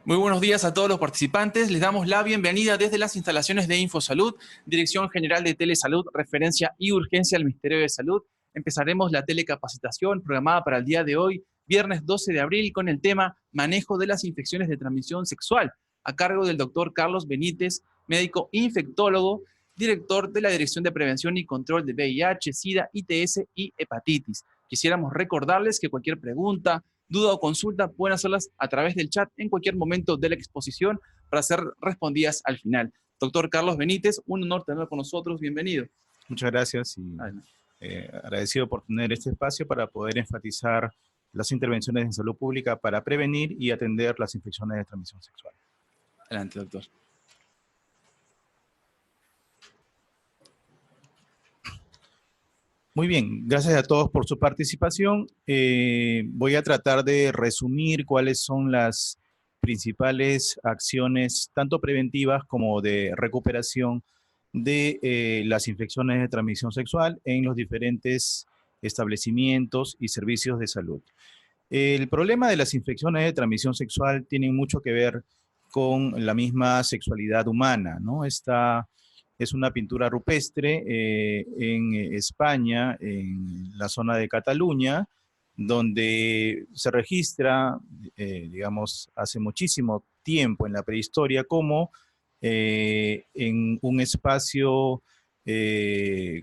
Muy buenos días a todos los participantes. Les damos la bienvenida desde las instalaciones de InfoSalud, Dirección General de Telesalud, Referencia y Urgencia del Ministerio de Salud. Empezaremos la telecapacitación programada para el día de hoy, viernes 12 de abril, con el tema Manejo de las infecciones de transmisión sexual, a cargo del doctor Carlos Benítez, médico infectólogo, director de la Dirección de Prevención y Control de VIH, SIDA, ITS y hepatitis. Quisiéramos recordarles que cualquier pregunta, duda o consulta pueden hacerlas a través del chat en cualquier momento de la exposición para ser respondidas al final. Doctor Carlos Benítez, un honor tenerlo con nosotros. Bienvenido. Muchas gracias y agradecido por tener este espacio para poder enfatizar las intervenciones en salud pública para prevenir y atender las infecciones de transmisión sexual. Adelante, doctor. Muy bien, gracias a todos por su participación. Voy a tratar de resumir cuáles son las principales acciones, tanto preventivas como de recuperación de las infecciones de transmisión sexual en los diferentes establecimientos y servicios de salud. El problema de las infecciones de transmisión sexual tiene mucho que ver con la misma sexualidad humana, ¿no? Esta es una pintura rupestre en España, en la zona de Cataluña, donde se registra, digamos, hace muchísimo tiempo en la prehistoria, como en un espacio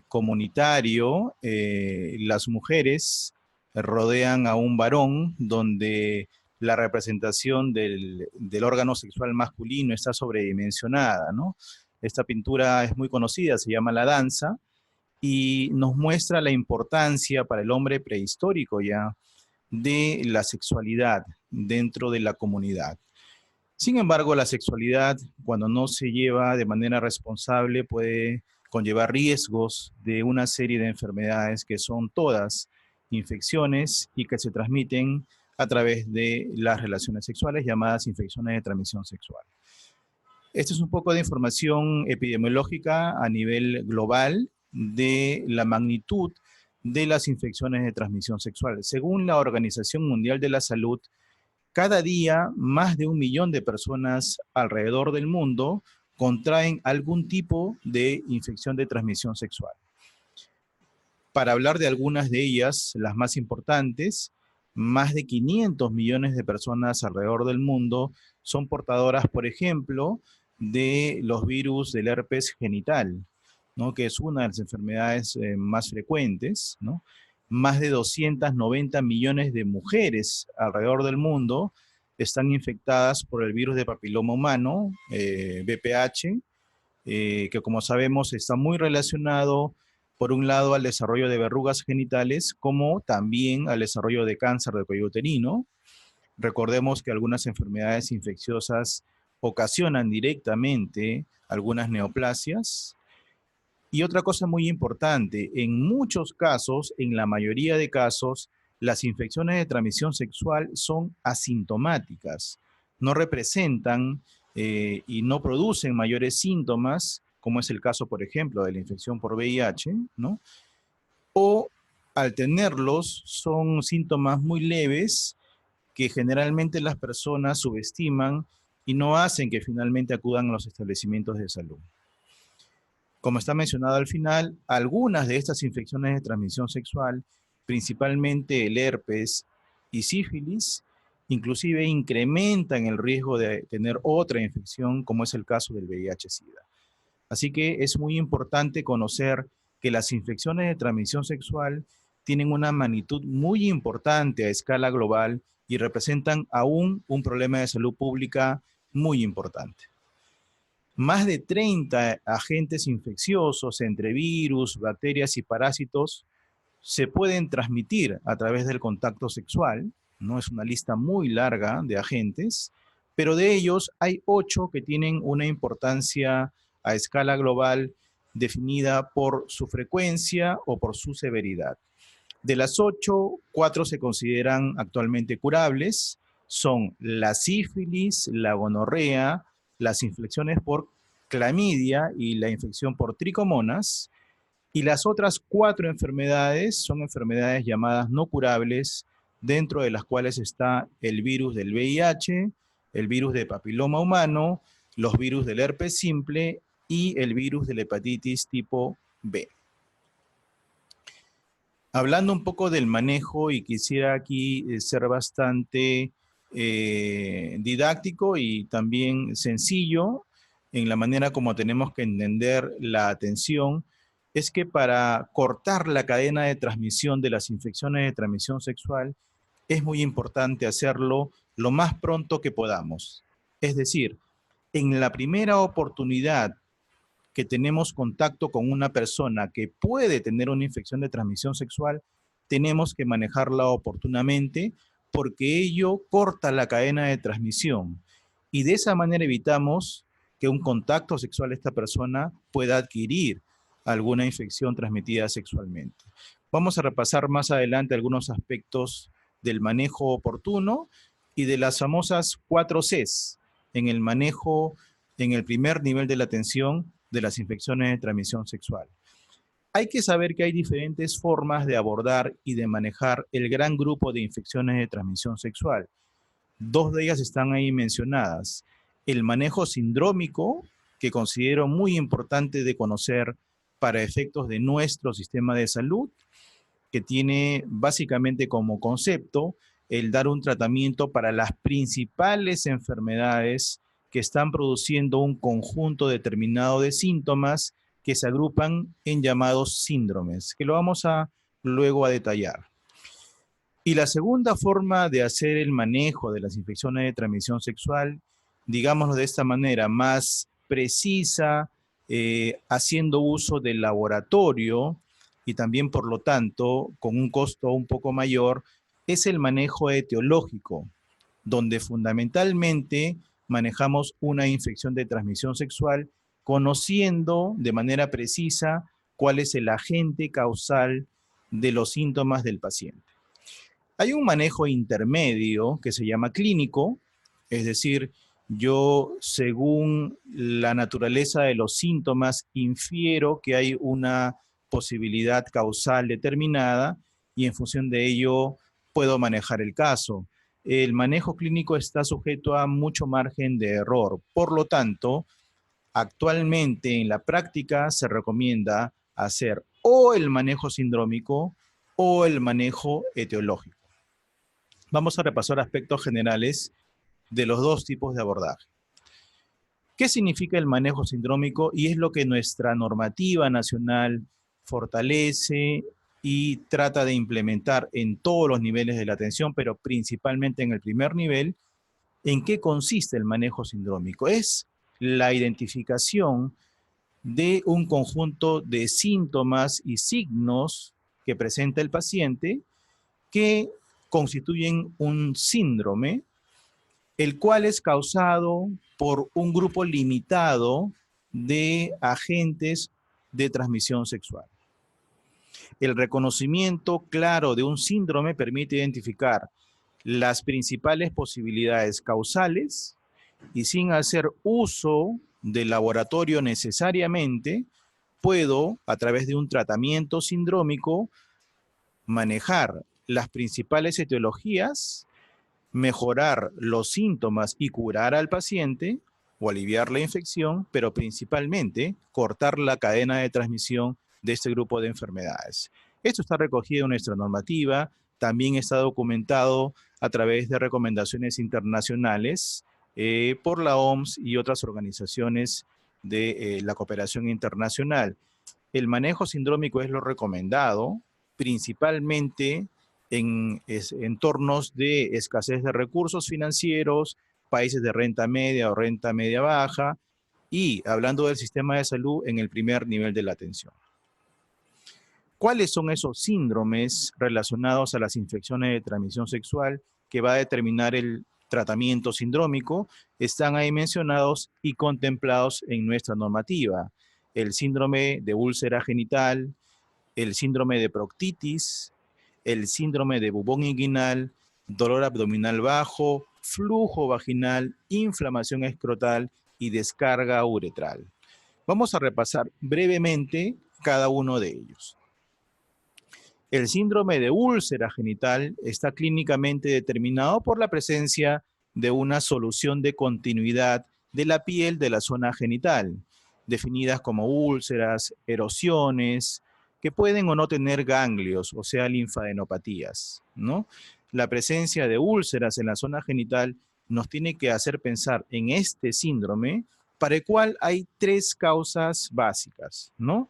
comunitario, las mujeres rodean a un varón donde la representación del órgano sexual masculino está sobredimensionada, ¿no? Esta pintura es muy conocida, se llama La Danza, y nos muestra la importancia para el hombre prehistórico ya de la sexualidad dentro de la comunidad. Sin embargo, la sexualidad, cuando no se lleva de manera responsable, puede conllevar riesgos de una serie de enfermedades que son todas infecciones y que se transmiten a través de las relaciones sexuales, llamadas infecciones de transmisión sexual. Esta es un poco de información epidemiológica a nivel global de la magnitud de las infecciones de transmisión sexual. Según la Organización Mundial de la Salud, cada día más de 1 millón de personas alrededor del mundo contraen algún tipo de infección de transmisión sexual. Para hablar de algunas de ellas, las más importantes, más de 500 millones de personas alrededor del mundo son portadoras, por ejemplo, de los virus del herpes genital, ¿no? Que es una de las enfermedades más frecuentes, ¿no? Más de 290 millones de mujeres alrededor del mundo están infectadas por el virus de papiloma humano, VPH, que como sabemos está muy relacionado, por un lado, al desarrollo de verrugas genitales, como también al desarrollo de cáncer de cuello uterino. Recordemos que algunas enfermedades infecciosas ocasionan directamente algunas neoplasias. Y otra cosa muy importante, en muchos casos, en la mayoría de casos, las infecciones de transmisión sexual son asintomáticas, no representan y no producen mayores síntomas, como es el caso, por ejemplo, de la infección por VIH, ¿no? O al tenerlos son síntomas muy leves que generalmente las personas subestiman y no hacen que finalmente acudan a los establecimientos de salud. Como está mencionado al final, algunas de estas infecciones de transmisión sexual, principalmente el herpes y sífilis, inclusive incrementan el riesgo de tener otra infección, como es el caso del VIH-Sida. Así que es muy importante conocer que las infecciones de transmisión sexual tienen una magnitud muy importante a escala global y representan aún un problema de salud pública muy importante. Más de 30 agentes infecciosos entre virus, bacterias y parásitos se pueden transmitir a través del contacto sexual, ¿no? Es una lista muy larga de agentes, pero de ellos hay 8 que tienen una importancia a escala global definida por su frecuencia o por su severidad. De las 8, 4 se consideran actualmente curables, son la sífilis, la gonorrea, las infecciones por clamidia y la infección por tricomonas, y las otras 4 enfermedades son enfermedades llamadas no curables, dentro de las cuales está el virus del VIH, el virus de papiloma humano, los virus del herpes simple y el virus de la hepatitis tipo B. Hablando un poco del manejo, y quisiera aquí ser bastante didáctico y también sencillo en la manera como tenemos que entender la atención, es que para cortar la cadena de transmisión de las infecciones de transmisión sexual, es muy importante hacerlo lo más pronto que podamos. Es decir, en la primera oportunidad que tenemos contacto con una persona que puede tener una infección de transmisión sexual, tenemos que manejarla oportunamente porque ello corta la cadena de transmisión y de esa manera evitamos que un contacto sexual de esta persona pueda adquirir alguna infección transmitida sexualmente. Vamos a repasar más adelante algunos aspectos del manejo oportuno y de las famosas 4 Cs en el manejo en el primer nivel de la atención de las infecciones de transmisión sexual. Hay que saber que hay diferentes formas de abordar y de manejar el gran grupo de infecciones de transmisión sexual. 2 de ellas están ahí mencionadas. El manejo sindrómico, que considero muy importante de conocer para efectos de nuestro sistema de salud, que tiene básicamente como concepto el dar un tratamiento para las principales enfermedades que están produciendo un conjunto determinado de síntomas que se agrupan en llamados síndromes, que lo vamos a luego a detallar. Y la segunda forma de hacer el manejo de las infecciones de transmisión sexual, digámoslo de esta manera, más precisa, haciendo uso del laboratorio y también, por lo tanto, con un costo un poco mayor, es el manejo etiológico, donde fundamentalmente manejamos una infección de transmisión sexual conociendo de manera precisa cuál es el agente causal de los síntomas del paciente. Hay un manejo intermedio que se llama clínico, es decir, yo según la naturaleza de los síntomas infiero que hay una posibilidad causal determinada y en función de ello puedo manejar el caso. El manejo clínico está sujeto a mucho margen de error. Por lo tanto, actualmente en la práctica se recomienda hacer o el manejo sindrómico o el manejo etiológico. Vamos a repasar aspectos generales de los dos tipos de abordaje. ¿Qué significa el manejo sindrómico? Y es lo que nuestra normativa nacional fortalece y trata de implementar en todos los niveles de la atención, pero principalmente en el primer nivel. ¿En qué consiste el manejo sindrómico? Es la identificación de un conjunto de síntomas y signos que presenta el paciente que constituyen un síndrome, el cual es causado por un grupo limitado de agentes de transmisión sexual. El reconocimiento claro de un síndrome permite identificar las principales posibilidades causales y sin hacer uso del laboratorio necesariamente, puedo, a través de un tratamiento sindrómico, manejar las principales etiologías, mejorar los síntomas y curar al paciente o aliviar la infección, pero principalmente cortar la cadena de transmisión de este grupo de enfermedades. Esto está recogido en nuestra normativa, también está documentado a través de recomendaciones internacionales por la OMS y otras organizaciones de la cooperación internacional. El manejo sindrómico es lo recomendado, principalmente en entornos de escasez de recursos financieros, países de renta media o renta media baja, y hablando del sistema de salud en el primer nivel de la atención. ¿Cuáles son esos síndromes relacionados a las infecciones de transmisión sexual que va a determinar el tratamiento sindrómico? Están ahí mencionados y contemplados en nuestra normativa. El síndrome de úlcera genital, el síndrome de proctitis, el síndrome de bubón inguinal, dolor abdominal bajo, flujo vaginal, inflamación escrotal y descarga uretral. Vamos a repasar brevemente cada uno de ellos. El síndrome de úlcera genital está clínicamente determinado por la presencia de una solución de continuidad de la piel de la zona genital, definidas como úlceras, erosiones, que pueden o no tener ganglios, o sea, linfadenopatías, ¿no? La presencia de úlceras en la zona genital nos tiene que hacer pensar en este síndrome, para el cual hay tres causas básicas, ¿no?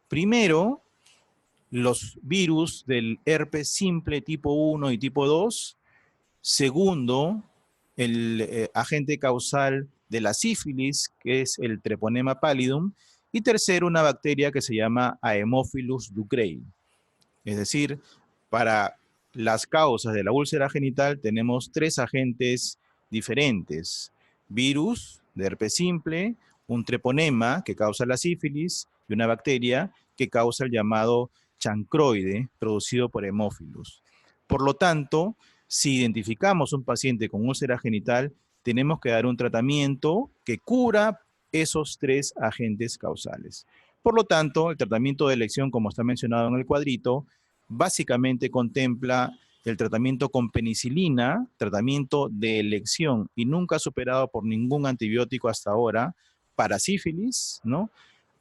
Primero, los virus del herpes simple tipo 1 y tipo 2. Segundo, el agente causal de la sífilis, que es el Treponema pallidum. Y tercero, una bacteria que se llama Haemophilus ducreyi. Es decir, para las causas de la úlcera genital tenemos tres agentes diferentes: virus de herpes simple, un treponema que causa la sífilis y una bacteria que causa el llamado chancroide producido por Haemophilus. Por lo tanto, si identificamos un paciente con úlcera genital, tenemos que dar un tratamiento que cura esos tres agentes causales. Por lo tanto, el tratamiento de elección, como está mencionado en el cuadrito, básicamente contempla el tratamiento con penicilina, tratamiento de elección y nunca superado por ningún antibiótico hasta ahora, para sífilis, ¿no?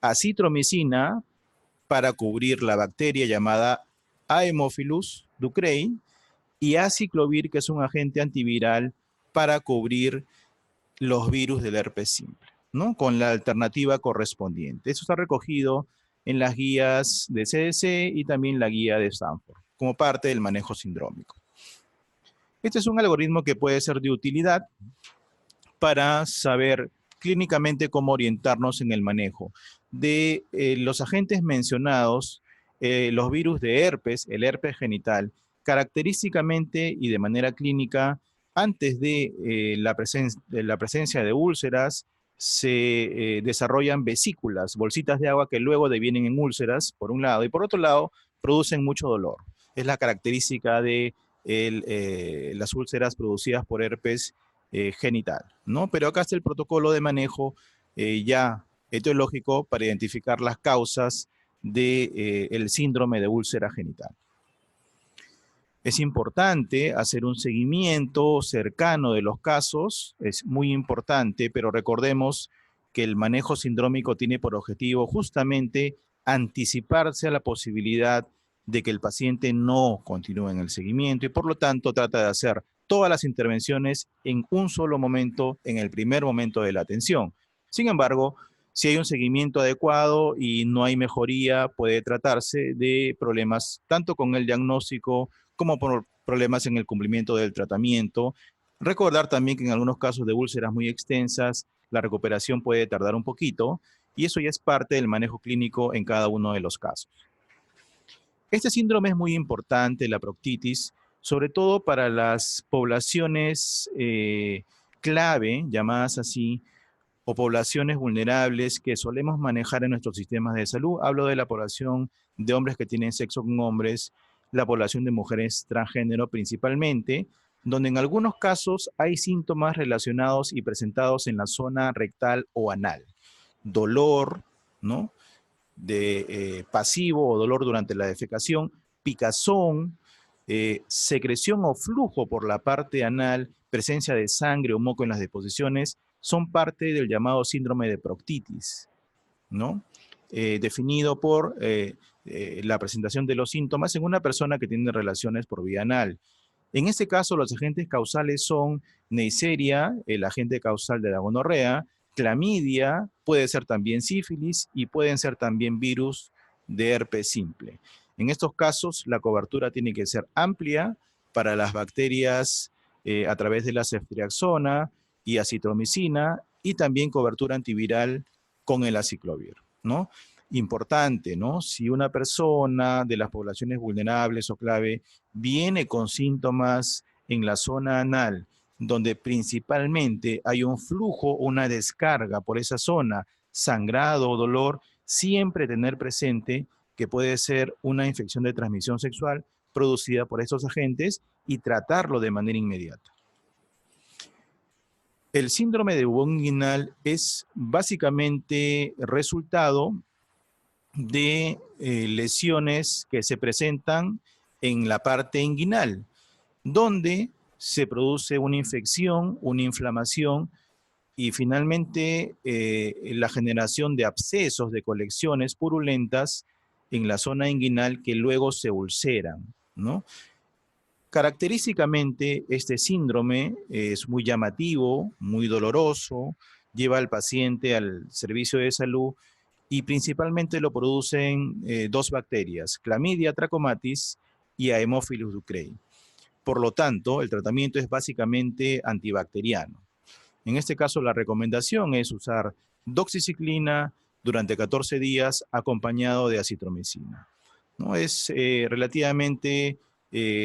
Acitromicina para cubrir la bacteria llamada Haemophilus ducreyi y aciclovir, que es un agente antiviral para cubrir los virus del herpes simple, ¿no? Con la alternativa correspondiente. Eso está recogido en las guías de CDC y también la guía de Stanford, como parte del manejo sindrómico. Este es un algoritmo que puede ser de utilidad para saber clínicamente cómo orientarnos en el manejo. De los agentes mencionados, los virus de herpes, el herpes genital, característicamente y de manera clínica, antes de la presencia de úlceras, se desarrollan vesículas, bolsitas de agua que luego devienen en úlceras, por un lado, y por otro lado, producen mucho dolor. Es la característica de las úlceras producidas por herpes genital, ¿no? Pero acá está el protocolo de manejo ya etiológico para identificar las causas del síndrome de úlcera genital. Es importante hacer un seguimiento cercano de los casos, es muy importante, pero recordemos que el manejo sindrómico tiene por objetivo justamente anticiparse a la posibilidad de que el paciente no continúe en el seguimiento y por lo tanto trata de hacer todas las intervenciones en un solo momento, en el primer momento de la atención. Sin embargo, si hay un seguimiento adecuado y no hay mejoría, puede tratarse de problemas tanto con el diagnóstico como por problemas en el cumplimiento del tratamiento. Recordar también que en algunos casos de úlceras muy extensas, la recuperación puede tardar un poquito y eso ya es parte del manejo clínico en cada uno de los casos. Este síndrome es muy importante, la proctitis, sobre todo para las poblaciones clave, llamadas así, o poblaciones vulnerables que solemos manejar en nuestros sistemas de salud. Hablo de la población de hombres que tienen sexo con hombres, la población de mujeres transgénero principalmente, donde en algunos casos hay síntomas relacionados y presentados en la zona rectal o anal. Dolor, ¿no? De pasivo o dolor durante la defecación, picazón, secreción o flujo por la parte anal, presencia de sangre o moco en las deposiciones, son parte del llamado síndrome de proctitis, ¿no? Definido por la presentación de los síntomas en una persona que tiene relaciones por vía anal. En este caso, los agentes causales son Neisseria, el agente causal de la gonorrea, clamidia, puede ser también sífilis y pueden ser también virus de herpes simple. En estos casos, la cobertura tiene que ser amplia para las bacterias a través de la ceftriaxona y acitromicina y también cobertura antiviral con el aciclovir, ¿no? Importante, ¿no? Si una persona de las poblaciones vulnerables o clave viene con síntomas en la zona anal, donde principalmente hay un flujo, una descarga por esa zona, sangrado o dolor, siempre tener presente que puede ser una infección de transmisión sexual producida por estos agentes y tratarlo de manera inmediata. El síndrome de bubón inguinal es básicamente resultado de lesiones que se presentan en la parte inguinal, donde se produce una infección, una inflamación y finalmente la generación de abscesos, de colecciones purulentas en la zona inguinal que luego se ulceran, ¿no? Característicamente, este síndrome es muy llamativo, muy doloroso, lleva al paciente al servicio de salud y principalmente lo producen dos bacterias, Clamidia trachomatis y Haemophilus ducreyi. Por lo tanto, el tratamiento es básicamente antibacteriano. En este caso, la recomendación es usar doxiciclina durante 14 días acompañado de acitromicina, ¿no? Es relativamente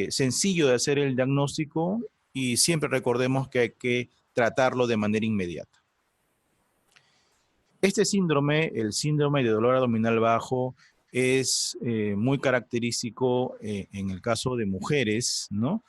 sencillo de hacer el diagnóstico y siempre recordemos que hay que tratarlo de manera inmediata. Este síndrome, el síndrome de dolor abdominal bajo, es muy característico en el caso de mujeres, ¿no?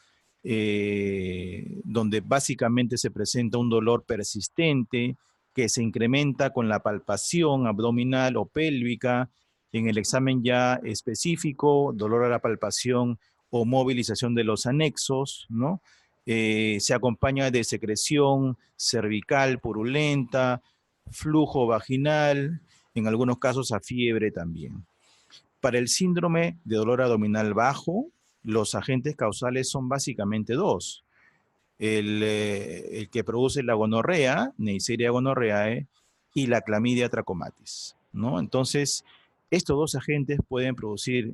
Donde básicamente se presenta un dolor persistente que se incrementa con la palpación abdominal o pélvica, en el examen ya específico, dolor a la palpación o movilización de los anexos, ¿no? Se acompaña de secreción cervical purulenta, flujo vaginal, en algunos casos a fiebre también. Para el síndrome de dolor abdominal bajo, los agentes causales son básicamente dos. El que produce la gonorrea, Neisseria gonorrheae, y la Clamidia trachomatis, ¿no? Entonces, estos dos agentes pueden producir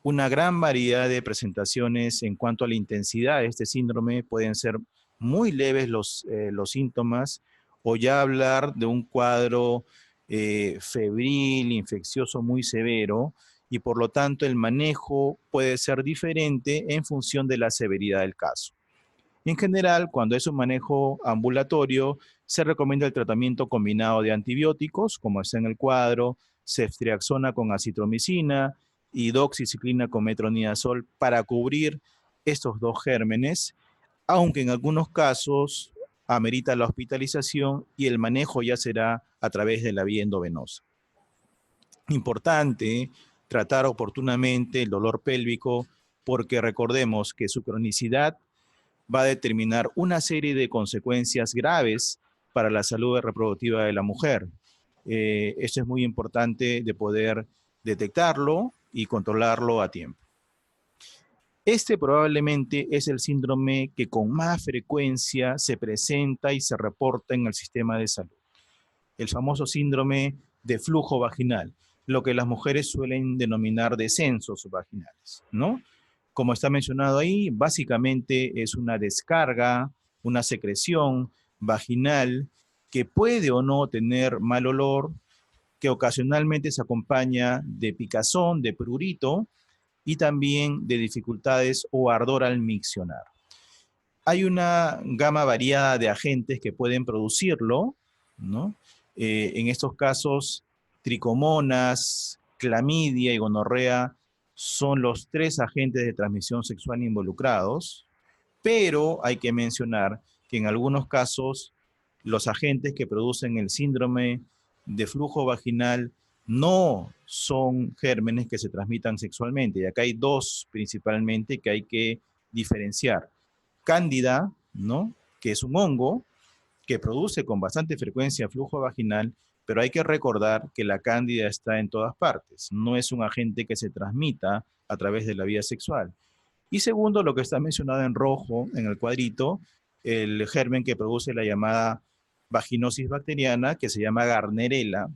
una gran variedad de presentaciones en cuanto a la intensidad de este síndrome. Pueden ser muy leves los síntomas o ya hablar de un cuadro febril, infeccioso muy severo, y por lo tanto el manejo puede ser diferente en función de la severidad del caso. En general, cuando es un manejo ambulatorio, se recomienda el tratamiento combinado de antibióticos, como está en el cuadro, ceftriaxona con acitromicina y doxiciclina con metronidazol para cubrir estos dos gérmenes, aunque en algunos casos amerita la hospitalización y el manejo ya será a través de la vía endovenosa. Importante tratar oportunamente el dolor pélvico porque recordemos que su cronicidad va a determinar una serie de consecuencias graves para la salud reproductiva de la mujer. Esto es muy importante de poder detectarlo y controlarlo a tiempo. Este probablemente es el síndrome que con más frecuencia se presenta y se reporta en el sistema de salud. El famoso síndrome de flujo vaginal, lo que las mujeres suelen denominar descensos vaginales, ¿no? Como está mencionado ahí, básicamente es una descarga, una secreción vaginal que puede o no tener mal olor, que ocasionalmente se acompaña de picazón, de prurito y también de dificultades o ardor al miccionar. Hay una gama variada de agentes que pueden producirlo, ¿no? En estos casos, tricomonas, clamidia y gonorrea son los tres agentes de transmisión sexual involucrados, pero hay que mencionar que en algunos casos los agentes que producen el síndrome de flujo vaginal no son gérmenes que se transmitan sexualmente. Y acá hay dos principalmente que hay que diferenciar. Cándida, ¿no? Que es un hongo que produce con bastante frecuencia flujo vaginal, pero hay que recordar que la cándida está en todas partes. No es un agente que se transmita a través de la vía sexual. Y segundo, lo que está mencionado en rojo en el cuadrito, el germen que produce la llamada vaginosis bacteriana, que se llama Gardnerella,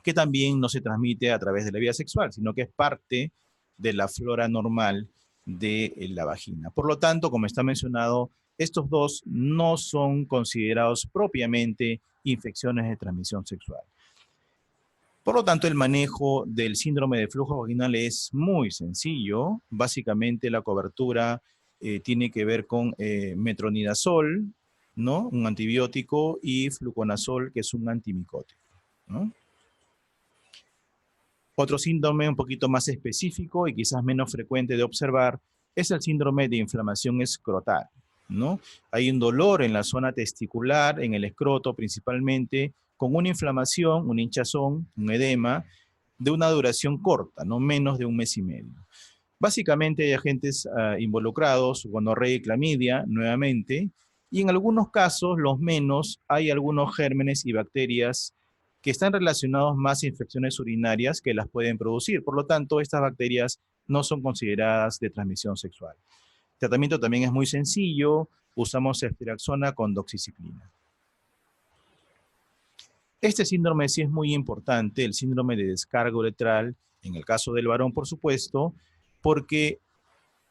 que también no se transmite a través de la vía sexual, sino que es parte de la flora normal de la vagina. Por lo tanto, como está mencionado, estos dos no son considerados propiamente infecciones de transmisión sexual. Por lo tanto, el manejo del síndrome de flujo vaginal es muy sencillo. Básicamente, la cobertura tiene que ver con metronidazol, ¿no? Un antibiótico, y fluconazol, que es un antimicótico, ¿no? Otro síndrome un poquito más específico y quizás menos frecuente de observar es el síndrome de inflamación escrotal, ¿no? Hay un dolor en la zona testicular, en el escroto principalmente, con una inflamación, un hinchazón, un edema, de una duración corta, no menos de un mes y medio. Básicamente hay agentes involucrados, gonorrea y clamidia, nuevamente, y en algunos casos, los menos, hay algunos gérmenes y bacterias que están relacionados más a infecciones urinarias que las pueden producir. Por lo tanto, estas bacterias no son consideradas de transmisión sexual. El tratamiento también es muy sencillo, usamos ceftriaxona con doxiciclina. Este síndrome sí es muy importante, el síndrome de descarga uretral, en el caso del varón, por supuesto, porque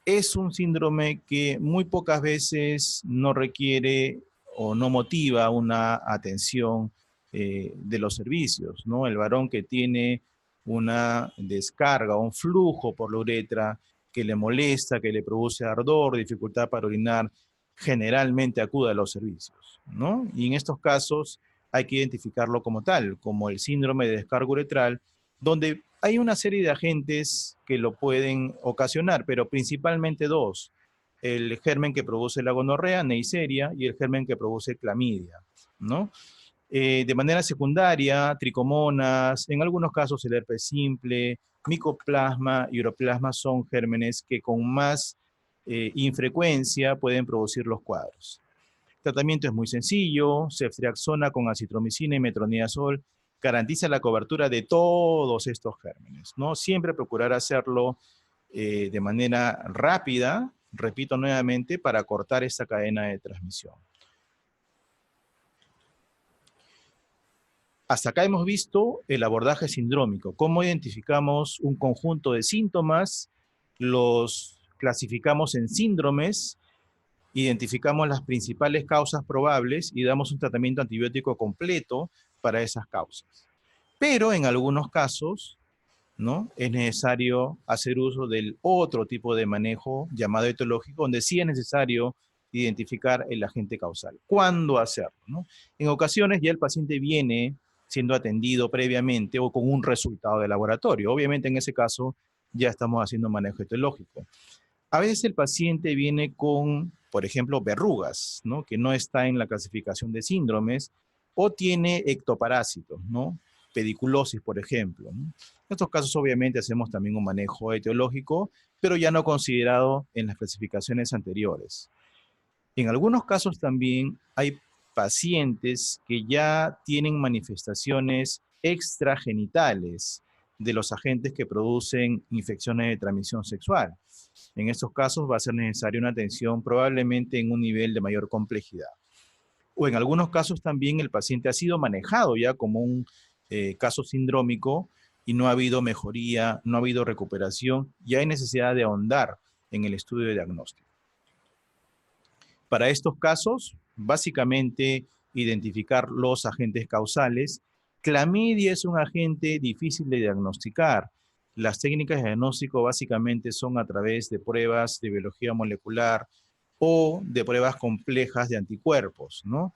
es un síndrome que muy pocas veces no requiere o no motiva una atención de los servicios, ¿no? El varón que tiene una descarga, un flujo por la uretra que le molesta, que le produce ardor, dificultad para orinar, generalmente acude a los servicios, ¿no? Y en estos casos hay que identificarlo como tal, como el síndrome de descarga uretral, donde hay una serie de agentes que lo pueden ocasionar, pero principalmente dos. El germen que produce la gonorrea, Neisseria, y el germen que produce clamidia, ¿no? De manera secundaria, tricomonas, en algunos casos el herpes simple, micoplasma y uroplasma son gérmenes que con más infrecuencia pueden producir los cuadros. El tratamiento es muy sencillo, ceftriaxona con acitromicina y metronidazol garantiza la cobertura de todos estos gérmenes, ¿no? Siempre procurar hacerlo de manera rápida, repito nuevamente, para cortar esta cadena de transmisión. Hasta acá hemos visto el abordaje sindrómico, cómo identificamos un conjunto de síntomas, los clasificamos en síndromes, identificamos las principales causas probables y damos un tratamiento antibiótico completo para esas causas. Pero en algunos casos, ¿no?, es necesario hacer uso del otro tipo de manejo llamado etiológico, donde sí es necesario identificar el agente causal. ¿Cuándo hacerlo, no? En ocasiones ya el paciente viene siendo atendido previamente o con un resultado de laboratorio. Obviamente en ese caso ya estamos haciendo manejo etiológico. A veces el paciente viene con, por ejemplo, verrugas, ¿no?, que no está en la clasificación de síndromes, o tiene ectoparásitos, ¿no?, pediculosis, por ejemplo, ¿no? En estos casos, obviamente, hacemos también un manejo etiológico, pero ya no considerado en las clasificaciones anteriores. En algunos casos también hay pacientes que ya tienen manifestaciones extragenitales de los agentes que producen infecciones de transmisión sexual. En estos casos va a ser necesaria una atención probablemente en un nivel de mayor complejidad. O en algunos casos también el paciente ha sido manejado ya como un caso sindrómico y no ha habido mejoría, no ha habido recuperación y hay necesidad de ahondar en el estudio de diagnóstico. Para estos casos, básicamente identificar los agentes causales. Clamidia es un agente difícil de diagnosticar. Las técnicas de diagnóstico básicamente son a través de pruebas de biología molecular o de pruebas complejas de anticuerpos, ¿no?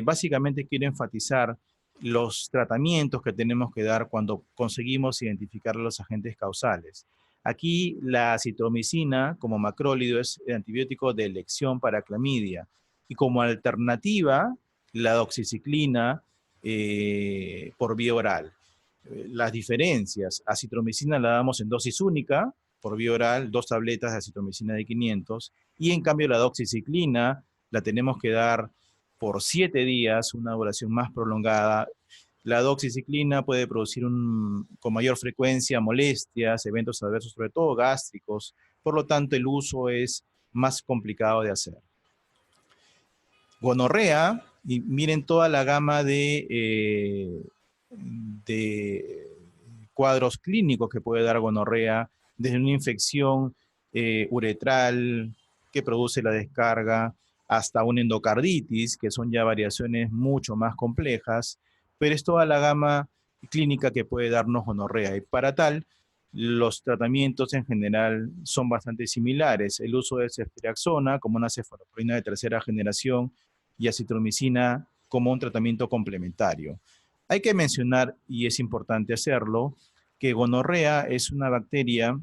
Básicamente quiero enfatizar los tratamientos que tenemos que dar cuando conseguimos identificar los agentes causales. Aquí la acitromicina como macrólido es el antibiótico de elección para clamidia y como alternativa la doxiciclina por vía oral. Las diferencias, acitromicina la damos en dosis única por vía oral, 2 tabletas de acitromicina de 500, y en cambio la doxiciclina la tenemos que dar por 7 días, una duración más prolongada. La doxiciclina puede producir con mayor frecuencia molestias, eventos adversos, sobre todo gástricos, por lo tanto el uso es más complicado de hacer. Gonorrea, y miren toda la gama de cuadros clínicos que puede dar gonorrea, desde una infección uretral que produce la descarga, hasta una endocarditis, que son ya variaciones mucho más complejas, pero es toda la gama clínica que puede darnos gonorrea. Y para tal, los tratamientos en general son bastante similares. El uso de ceftriaxona como una cefalosporina de tercera generación y acitromicina como un tratamiento complementario. Hay que mencionar, y es importante hacerlo, que gonorrea es una bacteria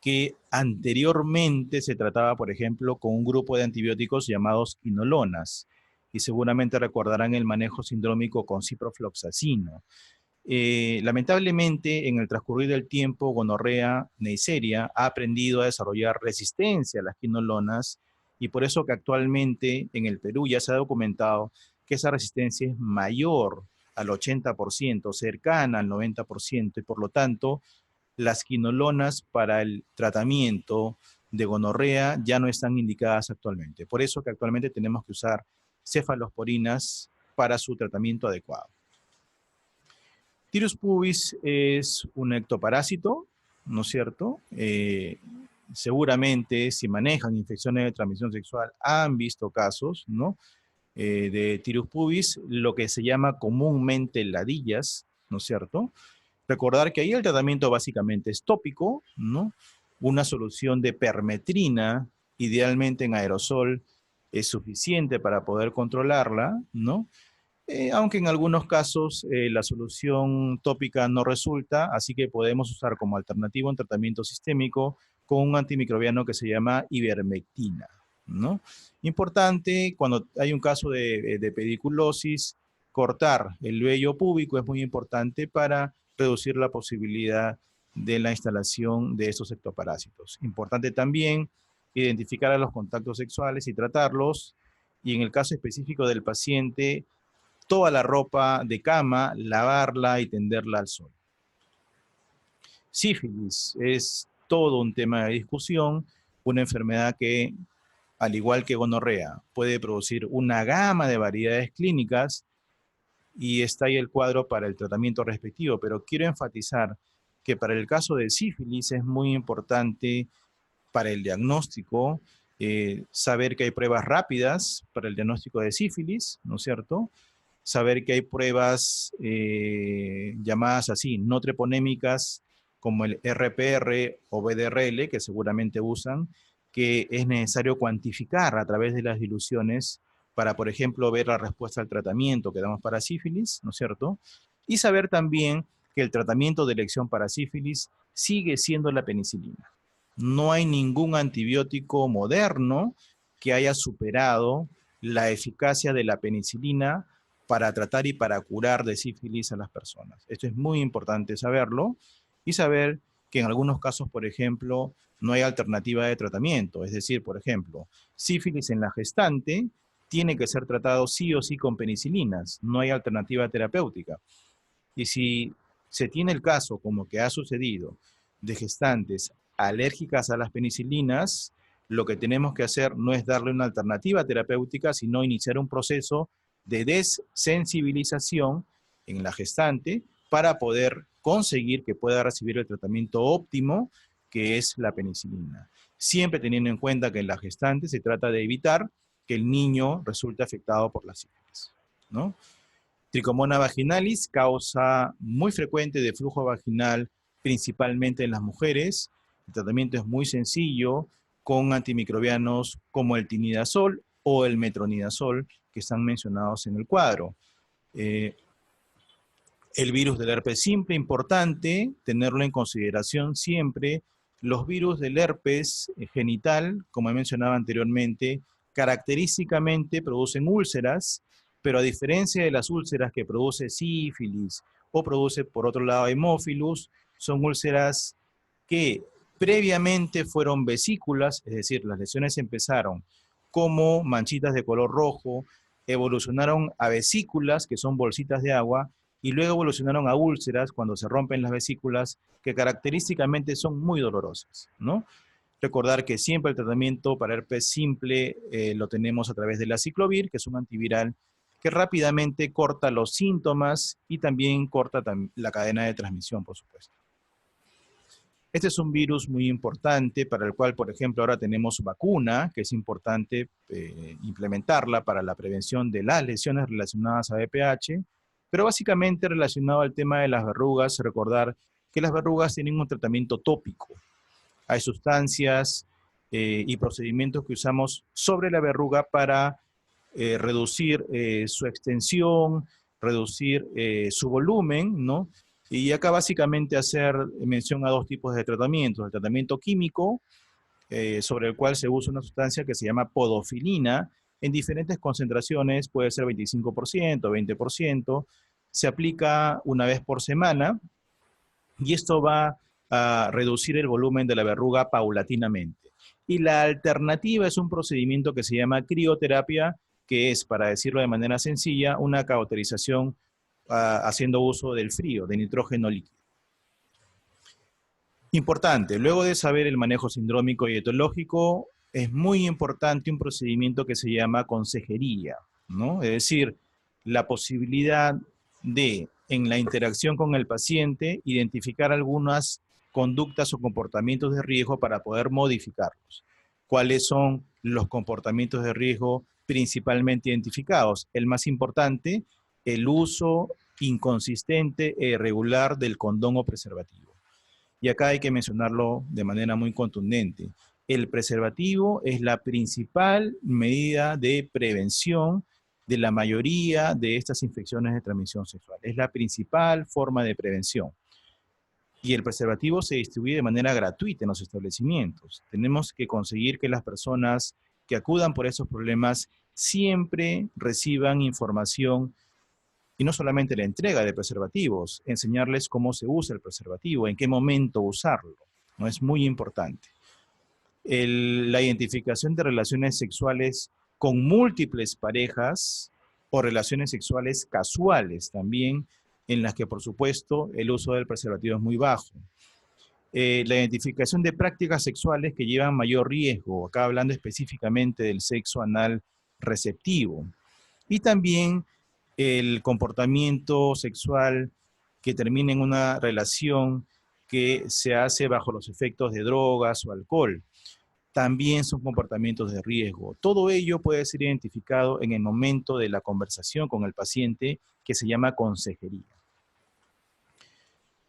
que anteriormente se trataba, por ejemplo, con un grupo de antibióticos llamados quinolonas, y seguramente recordarán el manejo sindrómico con ciprofloxacino. Lamentablemente, en el transcurrir del tiempo, gonorrea, Neisseria ha aprendido a desarrollar resistencia a las quinolonas y por eso que actualmente en el Perú ya se ha documentado que esa resistencia es mayor al 80%, cercana al 90%, y por lo tanto, las quinolonas para el tratamiento de gonorrea ya no están indicadas actualmente. Por eso que actualmente tenemos que usar cefalosporinas para su tratamiento adecuado. Tirus pubis es un ectoparásito, ¿no es cierto? Seguramente si manejan infecciones de transmisión sexual han visto casos, ¿no? De Tirus pubis, lo que se llama comúnmente ladillas, ¿no es cierto? Recordar que ahí el tratamiento básicamente es tópico, ¿no? Una solución de permetrina, idealmente en aerosol, es suficiente para poder controlarla, ¿no? Aunque en algunos casos la solución tópica no resulta, así que podemos usar como alternativo un tratamiento sistémico con un antimicrobiano que se llama ivermectina, ¿no? Importante, cuando hay un caso de pediculosis, cortar el vello púbico es muy importante para reducir la posibilidad de la instalación de estos ectoparásitos. Importante también identificar a los contactos sexuales y tratarlos, y en el caso específico del paciente, toda la ropa de cama, lavarla y tenderla al sol. Sífilis es todo un tema de discusión, una enfermedad que, al igual que gonorrea, puede producir una gama de variedades clínicas y está ahí el cuadro para el tratamiento respectivo, pero quiero enfatizar que para el caso de sífilis es muy importante para el diagnóstico saber que hay pruebas rápidas para el diagnóstico de sífilis, ¿no es cierto? Saber que hay pruebas llamadas así, no treponémicas, como el RPR o BDRL, que seguramente usan, que es necesario cuantificar a través de las diluciones para, por ejemplo, ver la respuesta al tratamiento que damos para sífilis, ¿no es cierto? Y saber también que el tratamiento de elección para sífilis sigue siendo la penicilina. No hay ningún antibiótico moderno que haya superado la eficacia de la penicilina para tratar y para curar de sífilis a las personas. Esto es muy importante saberlo y saber que en algunos casos, por ejemplo, no hay alternativa de tratamiento. Es decir, por ejemplo, sífilis en la gestante tiene que ser tratado sí o sí con penicilinas. No hay alternativa terapéutica. Y si se tiene el caso, como que ha sucedido, de gestantes alérgicas a las penicilinas, lo que tenemos que hacer no es darle una alternativa terapéutica, sino iniciar un proceso de desensibilización en la gestante para poder conseguir que pueda recibir el tratamiento óptimo, que es la penicilina. Siempre teniendo en cuenta que en la gestante se trata de evitar que el niño resulte afectado por la sífilis, ¿no? Tricomona vaginalis, causa muy frecuente de flujo vaginal, principalmente en las mujeres. El tratamiento es muy sencillo, con antimicrobianos como el tinidazol o el metronidazol, que están mencionados en el cuadro. El virus del herpes simple, importante tenerlo en consideración siempre. Los virus del herpes genital, como he mencionado anteriormente, característicamente producen úlceras, pero a diferencia de las úlceras que produce sífilis o produce, por otro lado, hemófilus, son úlceras que previamente fueron vesículas, es decir, las lesiones empezaron como manchitas de color rojo, evolucionaron a vesículas, que son bolsitas de agua, y luego evolucionaron a úlceras cuando se rompen las vesículas, que característicamente son muy dolorosas, ¿no? Recordar que siempre el tratamiento para herpes simple lo tenemos a través de la aciclovir, que es un antiviral que rápidamente corta los síntomas y también corta la cadena de transmisión, por supuesto. Este es un virus muy importante para el cual, por ejemplo, ahora tenemos vacuna, que es importante implementarla para la prevención de las lesiones relacionadas a VPH, pero básicamente relacionado al tema de las verrugas, recordar que las verrugas tienen un tratamiento tópico. Hay sustancias y procedimientos que usamos sobre la verruga para reducir su extensión, reducir su volumen, ¿no? Y acá básicamente hacer mención a dos tipos de tratamientos. El tratamiento químico, sobre el cual se usa una sustancia que se llama podofilina, en diferentes concentraciones, puede ser 25%, 20%. se aplica una vez por semana y esto va a reducir el volumen de la verruga paulatinamente. Y la alternativa es un procedimiento que se llama crioterapia, que es, para decirlo de manera sencilla, una cauterización haciendo uso del frío, de nitrógeno líquido. Importante, luego de saber el manejo sindrómico y etológico, es muy importante un procedimiento que se llama consejería, ¿no? Es decir, la posibilidad de, en la interacción con el paciente, identificar algunas conductas o comportamientos de riesgo para poder modificarlos. ¿Cuáles son los comportamientos de riesgo principalmente identificados? El más importante, el uso inconsistente e irregular del condón o preservativo. Y acá hay que mencionarlo de manera muy contundente. El preservativo es la principal medida de prevención de la mayoría de estas infecciones de transmisión sexual. Es la principal forma de prevención. Y el preservativo se distribuye de manera gratuita en los establecimientos. Tenemos que conseguir que las personas que acudan por esos problemas siempre reciban información y no solamente la entrega de preservativos, enseñarles cómo se usa el preservativo, en qué momento usarlo, ¿no? Es muy importante. La identificación de relaciones sexuales con múltiples parejas o relaciones sexuales casuales también, en las que por supuesto el uso del preservativo es muy bajo. La identificación de prácticas sexuales que llevan mayor riesgo, acá hablando específicamente del sexo anal receptivo. Y también el comportamiento sexual que termina en una relación que se hace bajo los efectos de drogas o alcohol. También son comportamientos de riesgo. Todo ello puede ser identificado en el momento de la conversación con el paciente, que se llama consejería.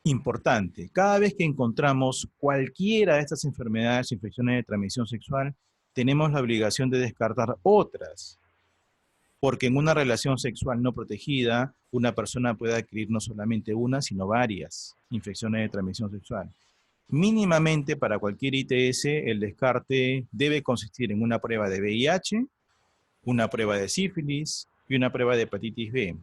Importante, cada vez que encontramos cualquiera de estas enfermedades o infecciones de transmisión sexual, tenemos la obligación de descartar otras. Porque en una relación sexual no protegida, una persona puede adquirir no solamente una, sino varias infecciones de transmisión sexual. Mínimamente para cualquier ITS, el descarte debe consistir en una prueba de VIH, una prueba de sífilis y una prueba de hepatitis B,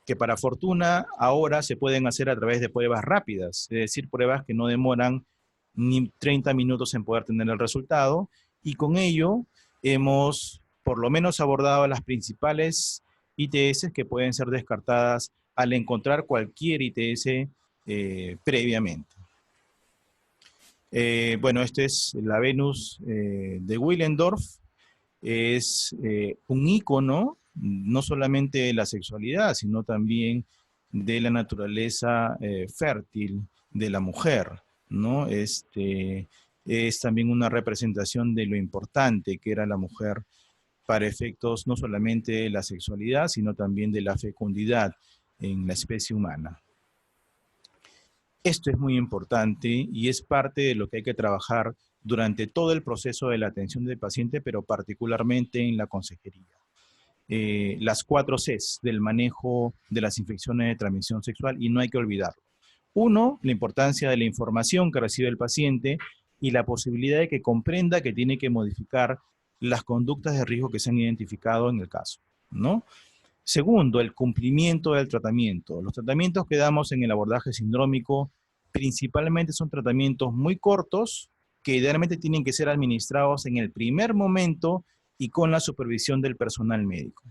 que para fortuna ahora se pueden hacer a través de pruebas rápidas, es decir, pruebas que no demoran ni 30 minutos en poder tener el resultado, y con ello hemos por lo menos abordado las principales ITS que pueden ser descartadas al encontrar cualquier ITS previamente. Bueno, esta es la Venus de Willendorf. Es un ícono no solamente de la sexualidad, sino también de la naturaleza fértil de la mujer, ¿no? Es también una representación de lo importante que era la mujer para efectos no solamente de la sexualidad, sino también de la fecundidad en la especie humana. Esto es muy importante y es parte de lo que hay que trabajar durante todo el proceso de la atención del paciente, pero particularmente en la consejería. Las 4 Cs del manejo de las infecciones de transmisión sexual, y no hay que olvidarlo. 1, la importancia de la información que recibe el paciente y la posibilidad de que comprenda que tiene que modificar las conductas de riesgo que se han identificado en el caso, ¿no? Segundo, el cumplimiento del tratamiento. Los tratamientos que damos en el abordaje sindrómico principalmente son tratamientos muy cortos que idealmente tienen que ser administrados en el primer momento y con la supervisión del personal médico.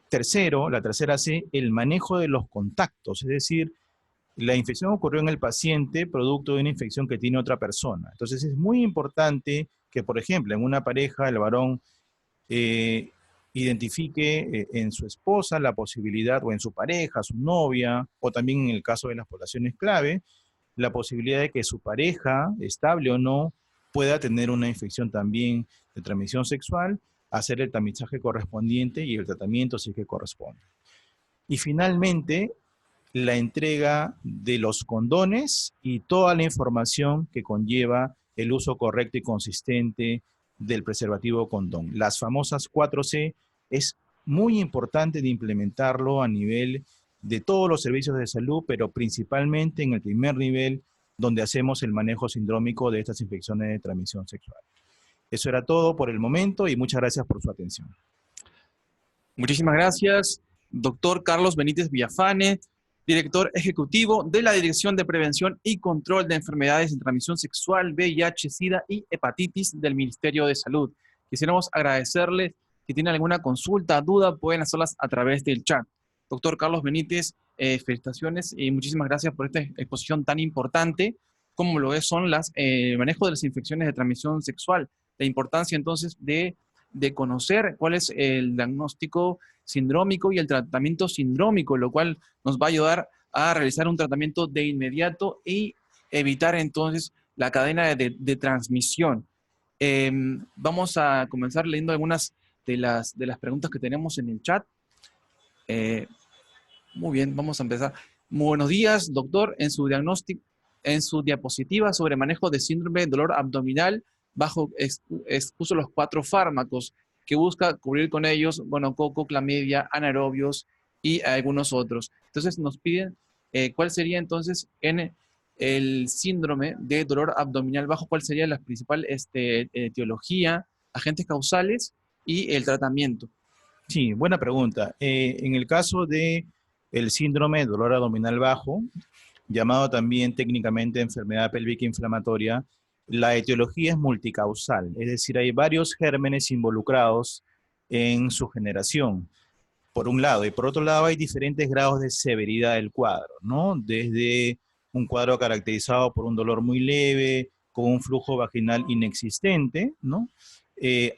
Tercero, la tercera C, el manejo de los contactos, es decir, la infección ocurrió en el paciente producto de una infección que tiene otra persona. Entonces es muy importante que, por ejemplo, en una pareja el varón identifique en su esposa la posibilidad, o en su pareja, su novia, o también en el caso de las poblaciones clave, la posibilidad de que su pareja, estable o no, pueda tener una infección también de transmisión sexual, hacer el tamizaje correspondiente y el tratamiento si es que corresponde. Y finalmente, la entrega de los condones y toda la información que conlleva el uso correcto y consistente del preservativo condón. Las famosas 4C es muy importante de implementarlo a nivel de todos los servicios de salud, pero principalmente en el primer nivel, donde hacemos el manejo sindrómico de estas infecciones de transmisión sexual. Eso era todo por el momento y muchas gracias por su atención. Muchísimas gracias. doctor Carlos Benítez Villafane, director ejecutivo de la Dirección de Prevención y Control de Enfermedades de Transmisión Sexual, VIH, SIDA y Hepatitis del Ministerio de Salud. Quisiéramos agradecerles. Si tienen alguna consulta, duda, pueden hacerlas a través del chat. Doctor Carlos Benítez, felicitaciones y muchísimas gracias por esta exposición tan importante como lo es son el manejo de las infecciones de transmisión sexual. La importancia entonces de conocer cuál es el diagnóstico sindrómico y el tratamiento sindrómico, lo cual nos va a ayudar a realizar un tratamiento de inmediato y evitar entonces la cadena de transmisión. Vamos a comenzar leyendo algunas de las preguntas que tenemos en el chat. Muy bien, vamos a empezar. Muy buenos días, doctor. En su diagnóstico, en su diapositiva sobre manejo de síndrome de dolor abdominal, expuso los 4 fármacos que busca cubrir con ellos gonococo, clamidia, anaerobios y algunos otros. Entonces nos piden cuál sería entonces en el síndrome de dolor abdominal bajo, cuál sería la principal etiología, agentes causales y el tratamiento. Sí, buena pregunta. En el caso de el síndrome de dolor abdominal bajo, llamado también técnicamente enfermedad pélvica inflamatoria, la etiología es multicausal, es decir, hay varios gérmenes involucrados en su generación, por un lado, y por otro lado hay diferentes grados de severidad del cuadro, ¿no? Desde un cuadro caracterizado por un dolor muy leve, con un flujo vaginal inexistente, ¿no?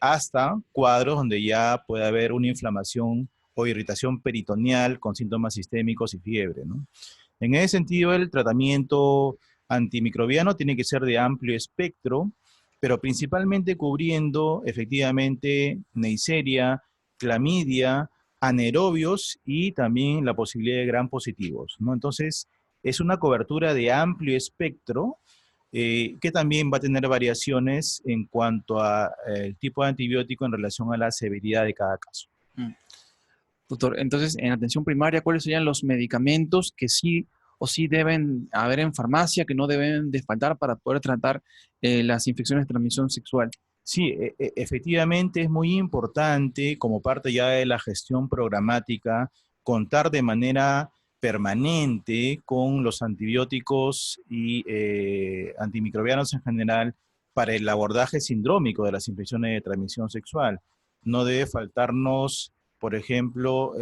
Hasta cuadros donde ya puede haber una inflamación o irritación peritoneal con síntomas sistémicos y fiebre, ¿no? En ese sentido, el tratamiento antimicrobiano tiene que ser de amplio espectro, pero principalmente cubriendo efectivamente Neisseria, clamidia, anaerobios y también la posibilidad de gram positivos, ¿no? Entonces, es una cobertura de amplio espectro que también va a tener variaciones en cuanto al tipo de antibiótico en relación a la severidad de cada caso. Doctor, entonces, en atención primaria, ¿cuáles serían los medicamentos que sí o sí deben haber en farmacia, que no deben de faltar para poder tratar las infecciones de transmisión sexual? Sí, efectivamente es muy importante como parte ya de la gestión programática contar de manera permanente con los antibióticos y antimicrobianos en general para el abordaje sindrómico de las infecciones de transmisión sexual. No debe faltarnos, por ejemplo,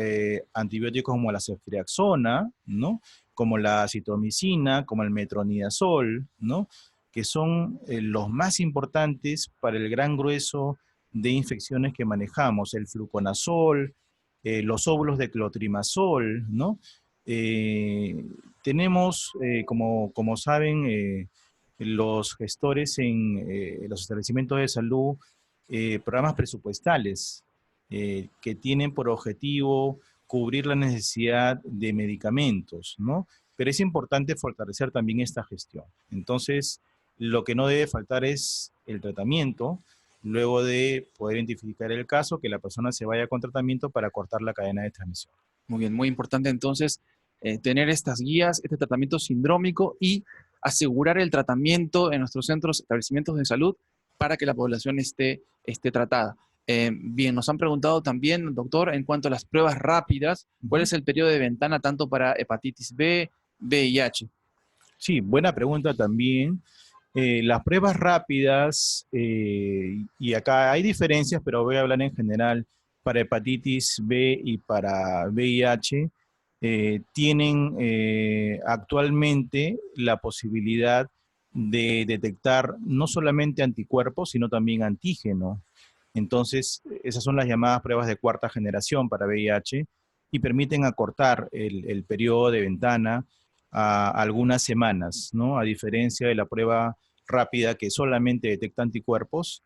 antibióticos como la ceftriaxona, ¿no? Como la acitromicina, como el metronidazol, ¿no? Que son los más importantes para el gran grueso de infecciones que manejamos, el fluconazol, los óvulos de clotrimazol, ¿no? Tenemos, como saben, los gestores en los establecimientos de salud, programas presupuestales que tienen por objetivo cubrir la necesidad de medicamentos, ¿no? Pero es importante fortalecer también esta gestión. Entonces, lo que no debe faltar es el tratamiento, luego de poder identificar el caso, que la persona se vaya con tratamiento para cortar la cadena de transmisión. Muy bien, muy importante entonces tener estas guías, este tratamiento sindrómico y asegurar el tratamiento en nuestros centros, establecimientos de salud para que la población esté tratada. Bien, nos han preguntado también, doctor, en cuanto a las pruebas rápidas, ¿cuál es el periodo de ventana tanto para hepatitis B, VIH? Sí, buena pregunta también. Las pruebas rápidas, y acá hay diferencias, pero voy a hablar en general, para hepatitis B y para VIH, tienen actualmente la posibilidad de detectar no solamente anticuerpos, sino también antígeno. Entonces, esas son las llamadas pruebas de cuarta generación para VIH y permiten acortar el periodo de ventana a algunas semanas, ¿no? A diferencia de la prueba rápida que solamente detecta anticuerpos,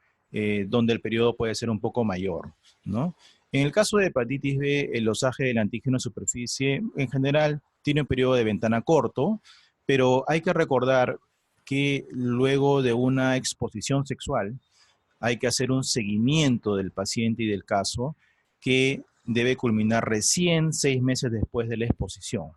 donde el periodo puede ser un poco mayor, ¿no? En el caso de hepatitis B, el losaje del antígeno en superficie en general tiene un periodo de ventana corto, pero hay que recordar que luego de una exposición sexual hay que hacer un seguimiento del paciente y del caso que debe culminar recién 6 meses después de la exposición.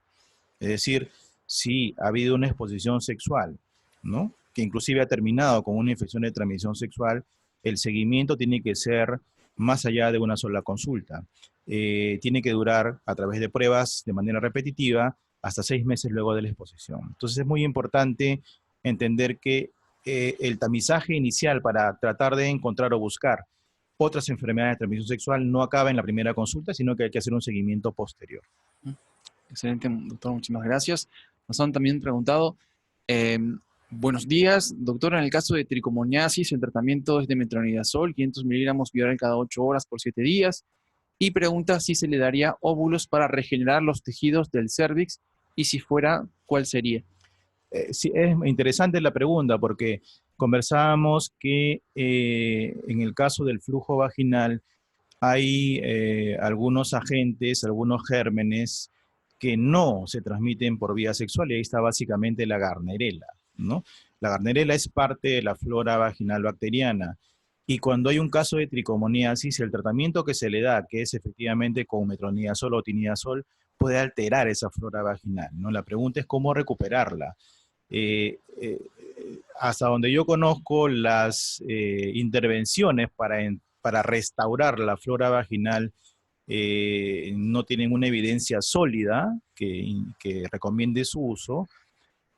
Es decir, si ha habido una exposición sexual, ¿no? Que inclusive ha terminado con una infección de transmisión sexual, el seguimiento tiene que ser más allá de una sola consulta. tiene que durar a través de pruebas de manera repetitiva hasta 6 meses luego de la exposición. Entonces es muy importante entender que el tamizaje inicial para tratar de encontrar o buscar otras enfermedades de transmisión sexual no acaba en la primera consulta, sino que hay que hacer un seguimiento posterior. Excelente, doctor, muchísimas gracias. Nos han también preguntado, eh, buenos días, doctor, en el caso de tricomoniasis, el tratamiento es de metronidazol, 500 miligramos bioral cada 8 horas por 7 días, y pregunta si se le daría óvulos para regenerar los tejidos del cérvix, y si fuera, ¿cuál sería? Sí, es interesante la pregunta porque conversábamos que en el caso del flujo vaginal hay algunos agentes, algunos gérmenes que no se transmiten por vía sexual y ahí está básicamente la Gardnerella, ¿no? La Gardnerella es parte de la flora vaginal bacteriana y cuando hay un caso de tricomoniasis, el tratamiento que se le da, que es efectivamente con metronidazol o tinidazol, puede alterar esa flora vaginal, ¿no? La pregunta es cómo recuperarla. Eh, eh, Hasta donde yo conozco, las intervenciones para restaurar la flora vaginal no tienen una evidencia sólida que recomiende su uso,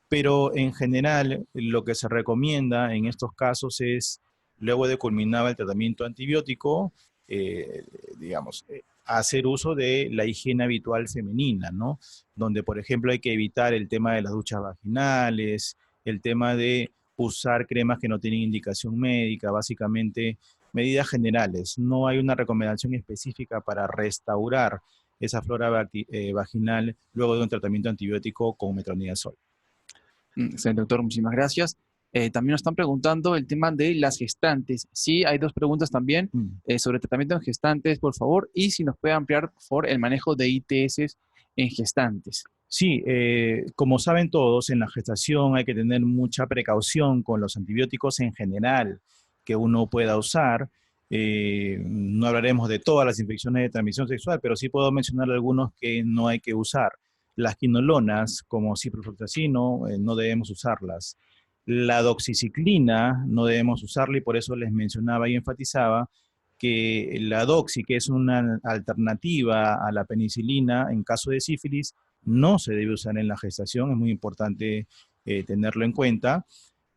pero en general lo que se recomienda en estos casos es, luego de culminar el tratamiento antibiótico, eh, digamos, hacer uso de la higiene habitual femenina, ¿no? Donde, por ejemplo, hay que evitar el tema de las duchas vaginales, el tema de usar cremas que no tienen indicación médica, básicamente medidas generales. No hay una recomendación específica para restaurar esa flora vaginal luego de un tratamiento antibiótico con metronidazol. Excelente, doctor, muchísimas gracias. También nos están preguntando el tema de las gestantes. Sí, hay dos preguntas también sobre tratamiento en gestantes, por favor, y si nos puede ampliar, por favor, el manejo de ITS en gestantes. Sí, como saben todos, en la gestación hay que tener mucha precaución con los antibióticos en general que uno pueda usar. No hablaremos de todas las infecciones de transmisión sexual, pero sí puedo mencionar algunos que no hay que usar. Las quinolonas, como ciprofloxacino, no debemos usarlas. La doxiciclina no debemos usarla y por eso les mencionaba y enfatizaba que la doxi, que es una alternativa a la penicilina en caso de sífilis, no se debe usar en la gestación, es muy importante tenerlo en cuenta.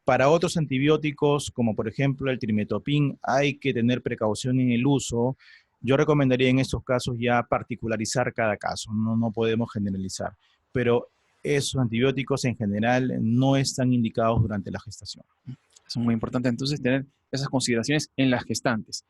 Para otros antibióticos, como por ejemplo el trimetopin, hay que tener precaución en el uso. Yo recomendaría en estos casos ya particularizar cada caso, no podemos generalizar, pero esos antibióticos en general no están indicados durante la gestación. Es muy importante entonces tener esas consideraciones en las gestantes.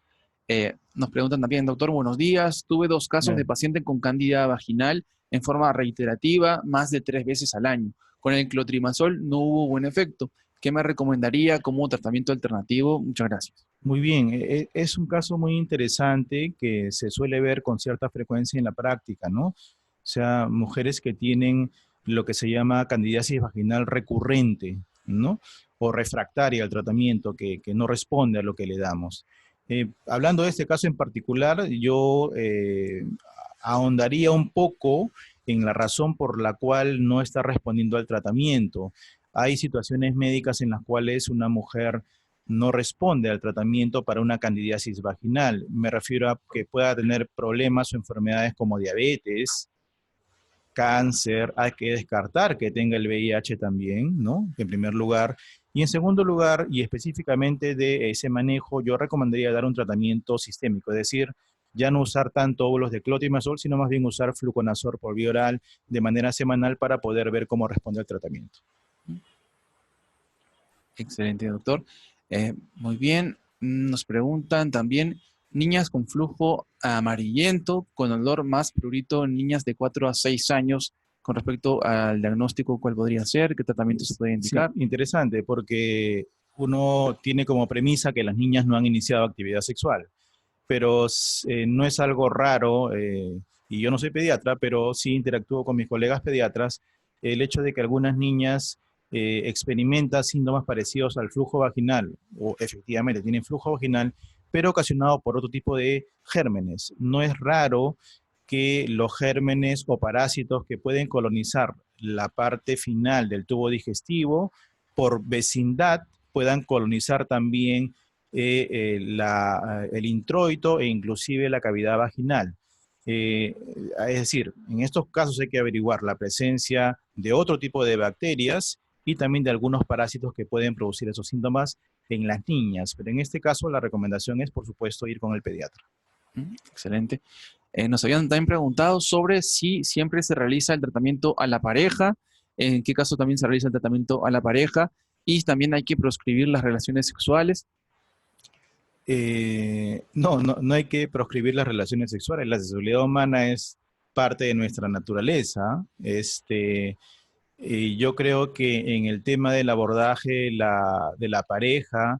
Nos preguntan también, doctor, buenos días. Tuve 2 casos de paciente con cándida vaginal en forma reiterativa más de 3 veces al año. Con el clotrimazol no hubo buen efecto. ¿Qué me recomendaría como tratamiento alternativo? Muchas gracias. Muy bien, es un caso muy interesante que se suele ver con cierta frecuencia en la práctica, ¿no? O sea, mujeres que tienen lo que se llama candidiasis vaginal recurrente, ¿no? O refractaria al tratamiento, que no responde a lo que le damos. Hablando de este caso en particular, yo ahondaría un poco en la razón por la cual no está respondiendo al tratamiento. Hay situaciones médicas en las cuales una mujer no responde al tratamiento para una candidiasis vaginal. Me refiero a que pueda tener problemas o enfermedades como diabetes, cáncer, hay que descartar que tenga el VIH también, ¿no? En primer lugar. Y en segundo lugar, y específicamente de ese manejo, yo recomendaría dar un tratamiento sistémico, es decir, ya no usar tanto óvulos de clotrimazol, sino más bien usar fluconazol por vía oral de manera semanal para poder ver cómo responde al tratamiento. Excelente, doctor. Muy bien. Nos preguntan también, niñas con flujo amarillento, con olor más prurito, niñas de 4 a 6 años, con respecto al diagnóstico, ¿cuál podría ser? ¿Qué tratamiento se puede indicar? Sí, interesante, porque uno tiene como premisa que las niñas no han iniciado actividad sexual, pero no es algo raro, y yo no soy pediatra, pero sí interactúo con mis colegas pediatras, el hecho de que algunas niñas experimentan síntomas parecidos al flujo vaginal, o efectivamente tienen flujo vaginal, pero ocasionado por otro tipo de gérmenes. No es raro que los gérmenes o parásitos que pueden colonizar la parte final del tubo digestivo por vecindad puedan colonizar también el introito e inclusive la cavidad vaginal. Es decir, en estos casos hay que averiguar la presencia de otro tipo de bacterias y también de algunos parásitos que pueden producir esos síntomas en las niñas. Pero en este caso la recomendación es, por supuesto, ir con el pediatra. Excelente. Nos habían también preguntado sobre si siempre se realiza el tratamiento a la pareja, en qué caso también se realiza el tratamiento a la pareja y también hay que proscribir las relaciones sexuales. No hay que proscribir las relaciones sexuales. La sexualidad humana es parte de nuestra naturaleza. Yo creo que en el tema del abordaje de la pareja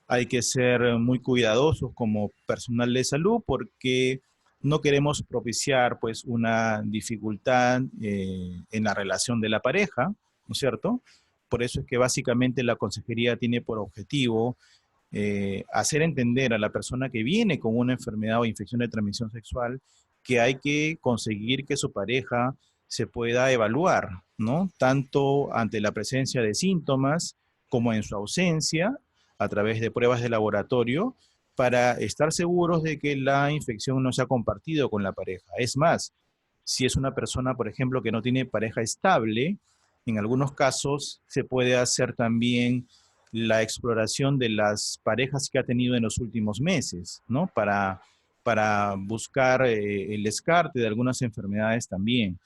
hay que ser muy cuidadosos como personal de salud porque no queremos propiciar pues una dificultad en la relación de la pareja, ¿no es cierto? Por eso es que básicamente la consejería tiene por objetivo hacer entender a la persona que viene con una enfermedad o infección de transmisión sexual que hay que conseguir que su pareja se pueda evaluar, ¿no? Tanto ante la presencia de síntomas como en su ausencia, a través de pruebas de laboratorio, para estar seguros de que la infección no se ha compartido con la pareja. Es más, si es una persona, por ejemplo, que no tiene pareja estable, en algunos casos se puede hacer también la exploración de las parejas que ha tenido en los últimos meses, ¿no? Para buscar el descarte de algunas enfermedades también.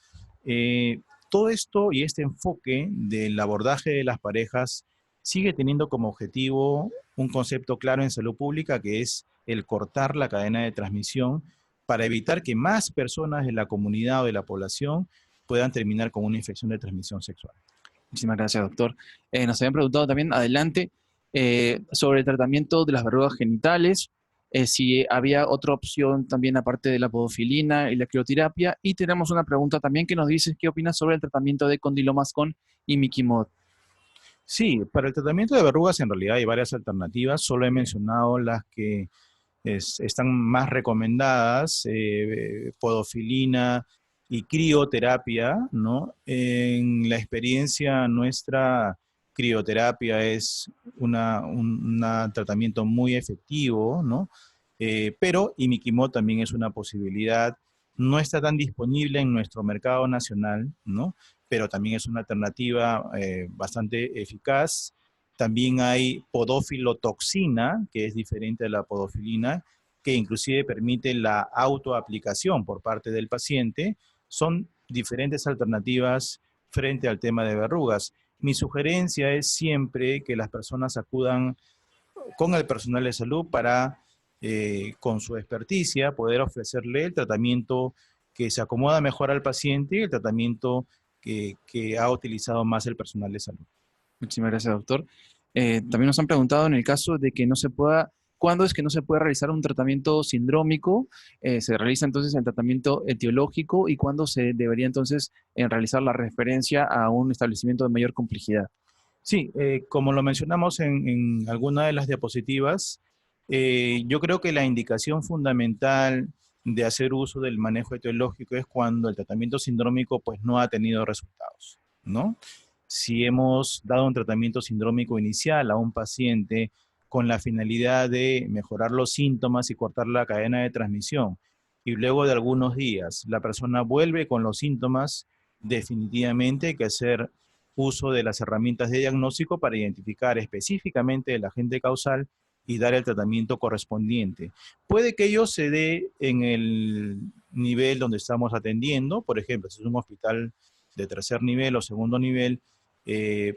Eh, Todo esto y este enfoque del abordaje de las parejas sigue teniendo como objetivo un concepto claro en salud pública que es el cortar la cadena de transmisión para evitar que más personas de la comunidad o de la población puedan terminar con una infección de transmisión sexual. Muchísimas gracias, doctor. Nos habían preguntado también adelante sobre el tratamiento de las verrugas genitales, si había otra opción también aparte de la podofilina y la crioterapia. Y tenemos una pregunta también que nos dice qué opinas sobre el tratamiento de condilomas con imiquimod. Sí, para el tratamiento de verrugas en realidad hay varias alternativas, solo he mencionado las que están más recomendadas, podofilina y crioterapia, ¿no? En la experiencia nuestra, crioterapia es un tratamiento muy efectivo, ¿no? Pero imiquimod también es una posibilidad. No está tan disponible en nuestro mercado nacional, ¿no? Pero también es una alternativa bastante eficaz. También hay podofilotoxina, que es diferente a la podofilina, que inclusive permite la autoaplicación por parte del paciente. Son diferentes alternativas frente al tema de verrugas. Mi sugerencia es siempre que las personas acudan con el personal de salud para, con su experticia, poder ofrecerle el tratamiento que se acomoda mejor al paciente y el tratamiento que ha utilizado más el personal de salud. Muchísimas gracias, doctor. También nos han preguntado en el caso de que no se pueda, ¿cuándo es que no se puede realizar un tratamiento sindrómico? ¿Se realiza entonces el tratamiento etiológico y cuándo se debería entonces realizar la referencia a un establecimiento de mayor complejidad? Sí, como lo mencionamos en alguna de las diapositivas, yo creo que la indicación fundamental de hacer uso del manejo etiológico es cuando el tratamiento sindrómico pues no ha tenido resultados, ¿no? Si hemos dado un tratamiento sindrómico inicial a un paciente con la finalidad de mejorar los síntomas y cortar la cadena de transmisión, y luego de algunos días la persona vuelve con los síntomas, definitivamente hay que hacer uso de las herramientas de diagnóstico para identificar específicamente el agente causal y dar el tratamiento correspondiente. Puede que ello se dé en el nivel donde estamos atendiendo, por ejemplo, si es un hospital de tercer nivel o segundo nivel,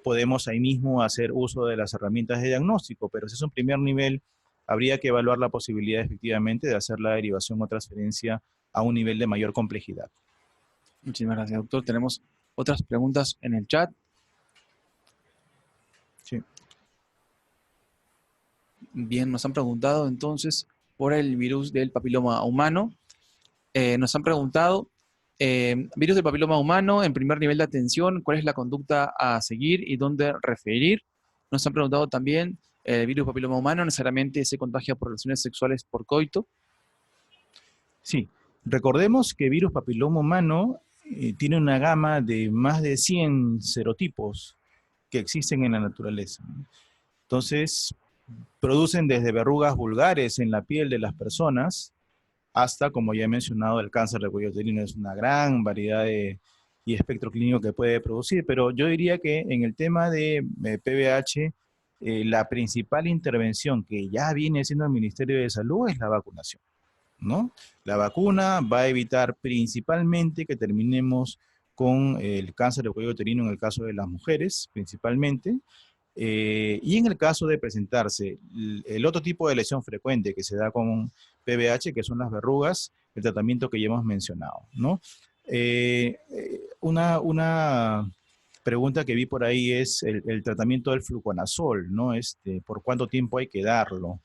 podemos ahí mismo hacer uso de las herramientas de diagnóstico, pero si es un primer nivel, habría que evaluar la posibilidad efectivamente de hacer la derivación o transferencia a un nivel de mayor complejidad. Muchísimas gracias, doctor. Tenemos otras preguntas en el chat. Sí. Bien, nos han preguntado entonces por el virus del papiloma humano. Nos han preguntado, virus del papiloma humano en primer nivel de atención, ¿cuál es la conducta a seguir y dónde referir? Nos han preguntado también, ¿el virus del papiloma humano necesariamente se contagia por relaciones sexuales por coito? Sí, recordemos que virus papiloma humano tiene una gama de más de 100 serotipos que existen en la naturaleza. Entonces, producen desde verrugas vulgares en la piel de las personas hasta, como ya he mencionado, el cáncer de cuello uterino. Es una gran variedad y espectro clínico que puede producir, pero yo diría que en el tema de PVH, la principal intervención que ya viene haciendo el Ministerio de Salud es la vacunación, ¿no? La vacuna va a evitar principalmente que terminemos con el cáncer de cuello uterino en el caso de las mujeres, principalmente, y en el caso de presentarse el otro tipo de lesión frecuente que se da con PVH, que son las verrugas, el tratamiento que ya hemos mencionado, ¿no? Una pregunta que vi por ahí es el tratamiento del fluconazol, ¿no? ¿Por cuánto tiempo hay que darlo?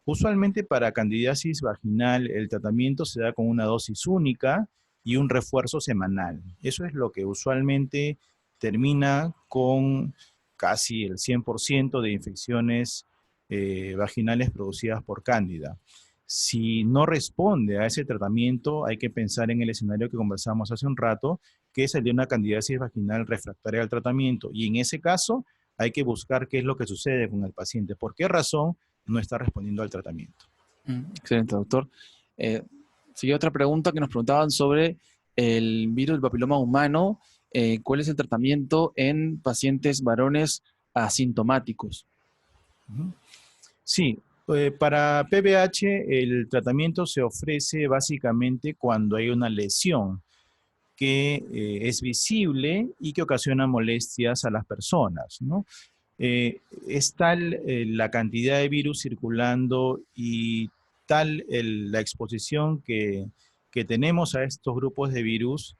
Usualmente para candidiasis vaginal el tratamiento se da con una dosis única y un refuerzo semanal. Eso es lo que usualmente termina con casi el 100% de infecciones vaginales producidas por cándida. Si no responde a ese tratamiento, hay que pensar en el escenario que conversamos hace un rato, que es el de una candidiasis vaginal refractaria al tratamiento. Y en ese caso, hay que buscar qué es lo que sucede con el paciente, por qué razón no está respondiendo al tratamiento. Excelente, doctor. Sigue otra pregunta que nos preguntaban sobre el virus del papiloma humano. ¿Cuál es el tratamiento en pacientes varones asintomáticos? Sí, para PBH el tratamiento se ofrece básicamente cuando hay una lesión que es visible y que ocasiona molestias a las personas, ¿no? Es tal la cantidad de virus circulando y tal la exposición que tenemos a estos grupos de virus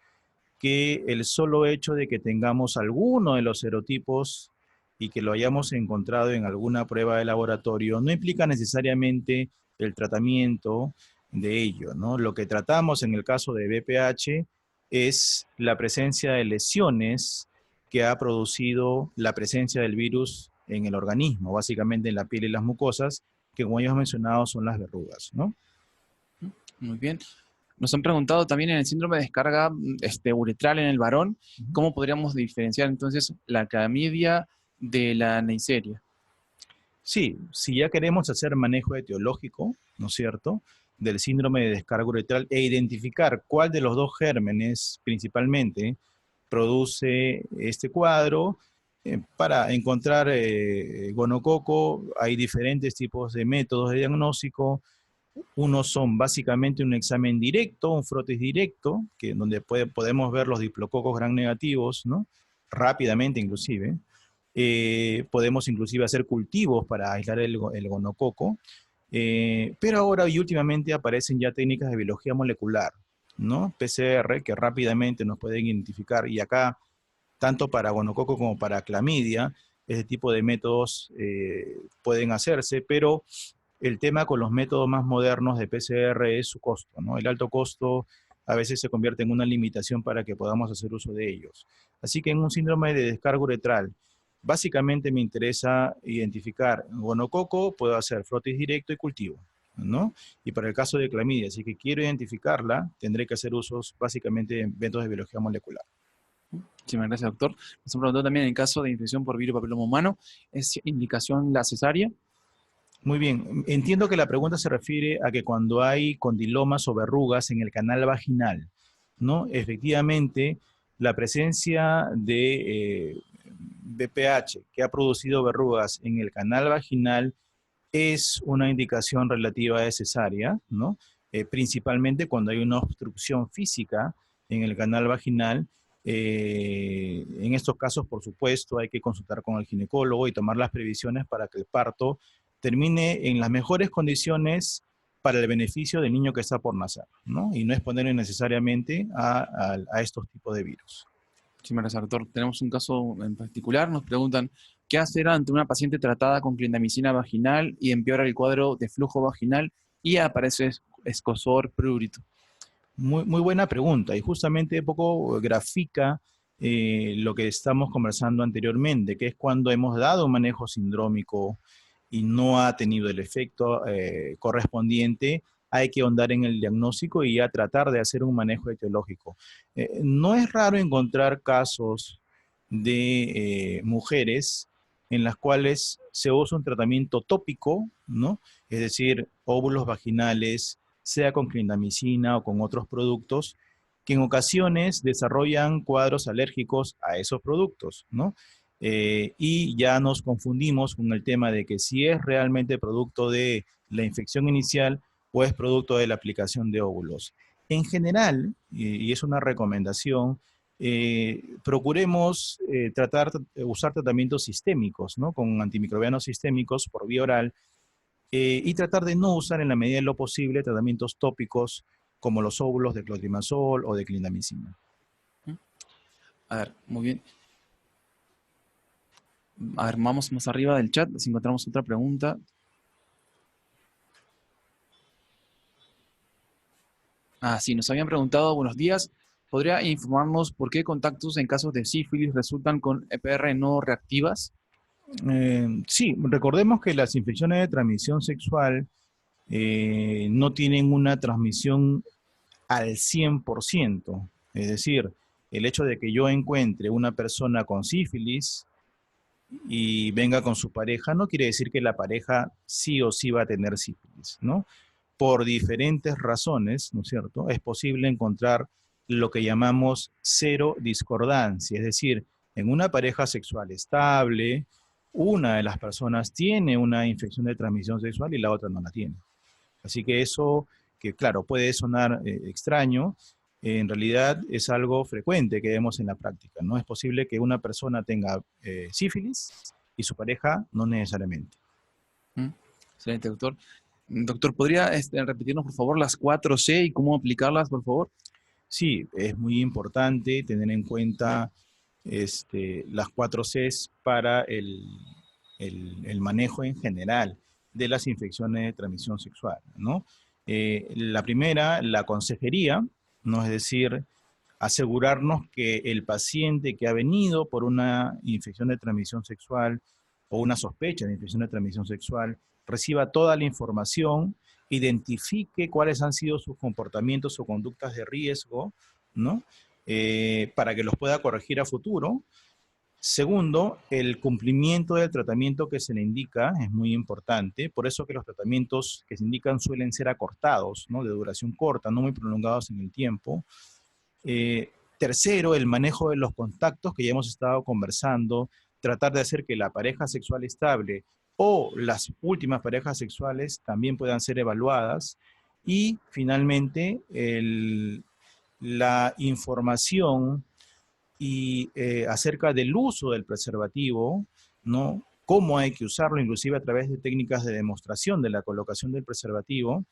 que el solo hecho de que tengamos alguno de los serotipos y que lo hayamos encontrado en alguna prueba de laboratorio no implica necesariamente el tratamiento de ello, ¿no? Lo que tratamos en el caso de BPH es la presencia de lesiones que ha producido la presencia del virus en el organismo, básicamente en la piel y las mucosas, que como ya hemos mencionado son las verrugas, ¿no? Muy bien. Nos han preguntado también en el síndrome de descarga uretral en el varón, ¿cómo podríamos diferenciar entonces la clamidia de la neisseria? Sí, si ya queremos hacer manejo etiológico, ¿no es cierto?, del síndrome de descarga uretral e identificar cuál de los dos gérmenes principalmente produce este cuadro, para encontrar gonococo hay diferentes tipos de métodos de diagnóstico. Unos son básicamente un examen directo, un frotis directo, donde podemos ver los diplococos gram negativos, ¿no? Rápidamente inclusive. Podemos inclusive hacer cultivos para aislar el gonococo, pero ahora y últimamente aparecen ya técnicas de biología molecular, ¿no? PCR, que rápidamente nos pueden identificar, y acá, tanto para gonococo como para clamidia, ese tipo de métodos pueden hacerse, pero el tema con los métodos más modernos de PCR es su costo, ¿no? El alto costo a veces se convierte en una limitación para que podamos hacer uso de ellos. Así que en un síndrome de descarga uretral, básicamente me interesa identificar gonococo, puedo hacer frotis directo y cultivo, ¿no? Y para el caso de clamidia, si que quiero identificarla, tendré que hacer usos básicamente de métodos de biología molecular. Muchísimas gracias, doctor. Nos han preguntado también en el caso de infección por virus papiloma humano, ¿es indicación la cesárea? Muy bien, entiendo que la pregunta se refiere a que cuando hay condilomas o verrugas en el canal vaginal, ¿no? Efectivamente, la presencia de BPH que ha producido verrugas en el canal vaginal es una indicación relativa de cesárea, ¿no? Principalmente cuando hay una obstrucción física en el canal vaginal. En estos casos, por supuesto, hay que consultar con el ginecólogo y tomar las previsiones para que el parto termine en las mejores condiciones para el beneficio del niño que está por nacer, ¿no? Y no exponerle necesariamente a estos tipos de virus. Muchísimas gracias, doctor. Tenemos un caso en particular. Nos preguntan, ¿qué hacer ante una paciente tratada con clindamicina vaginal y empeora el cuadro de flujo vaginal y aparece escozor prurito? Muy buena pregunta, y justamente un poco grafica lo que estamos conversando anteriormente, que es cuando hemos dado un manejo sindrómico y no ha tenido el efecto correspondiente, hay que ahondar en el diagnóstico y ya tratar de hacer un manejo etiológico. No es raro encontrar casos de mujeres en las cuales se usa un tratamiento tópico, ¿no? Es decir, óvulos vaginales sea con clindamicina o con otros productos, que en ocasiones desarrollan cuadros alérgicos a esos productos, ¿no? Y ya nos confundimos con el tema de que si es realmente producto de la infección inicial o es producto de la aplicación de óvulos. En general, y es una recomendación, procuremos usar tratamientos sistémicos, ¿no? Con antimicrobianos sistémicos por vía oral, y tratar de no usar en la medida de lo posible tratamientos tópicos como los óvulos de clotrimazol o de clindamicina. A ver, muy bien. A ver, vamos más arriba del chat, si encontramos otra pregunta. Ah, sí, nos habían preguntado, buenos días, ¿podría informarnos por qué contactos en casos de sífilis resultan con EPR no reactivas? Sí, recordemos que las infecciones de transmisión sexual no tienen una transmisión al 100%. Es decir, el hecho de que yo encuentre una persona con sífilis y venga con su pareja no quiere decir que la pareja sí o sí va a tener sífilis, ¿no? Por diferentes razones, ¿no es cierto? Es posible encontrar lo que llamamos cero discordancia, es decir, en una pareja sexual estable, una de las personas tiene una infección de transmisión sexual y la otra no la tiene. Así que eso, que claro, puede sonar extraño, en realidad es algo frecuente que vemos en la práctica, ¿no? Es posible que una persona tenga sífilis y su pareja no necesariamente. Excelente, doctor. Doctor, ¿podría repetirnos, por favor, las 4C y cómo aplicarlas, por favor? Sí, es muy importante tener en cuenta las 4 Cs para el manejo en general de las infecciones de transmisión sexual, ¿no? La primera, la consejería, ¿no? Es decir, asegurarnos que el paciente que ha venido por una infección de transmisión sexual o una sospecha de infección de transmisión sexual reciba toda la información, identifique cuáles han sido sus comportamientos o conductas de riesgo, ¿no? Para que los pueda corregir a futuro. Segundo, el cumplimiento del tratamiento que se le indica es muy importante, por eso que los tratamientos que se indican suelen ser acortados, ¿no? De duración corta, no muy prolongados en el tiempo. Tercero, el manejo de los contactos que ya hemos estado conversando, tratar de hacer que la pareja sexual estable o las últimas parejas sexuales también puedan ser evaluadas. Y finalmente, la información y acerca del uso del preservativo, ¿no? Cómo hay que usarlo, inclusive a través de técnicas de demostración de la colocación del preservativo.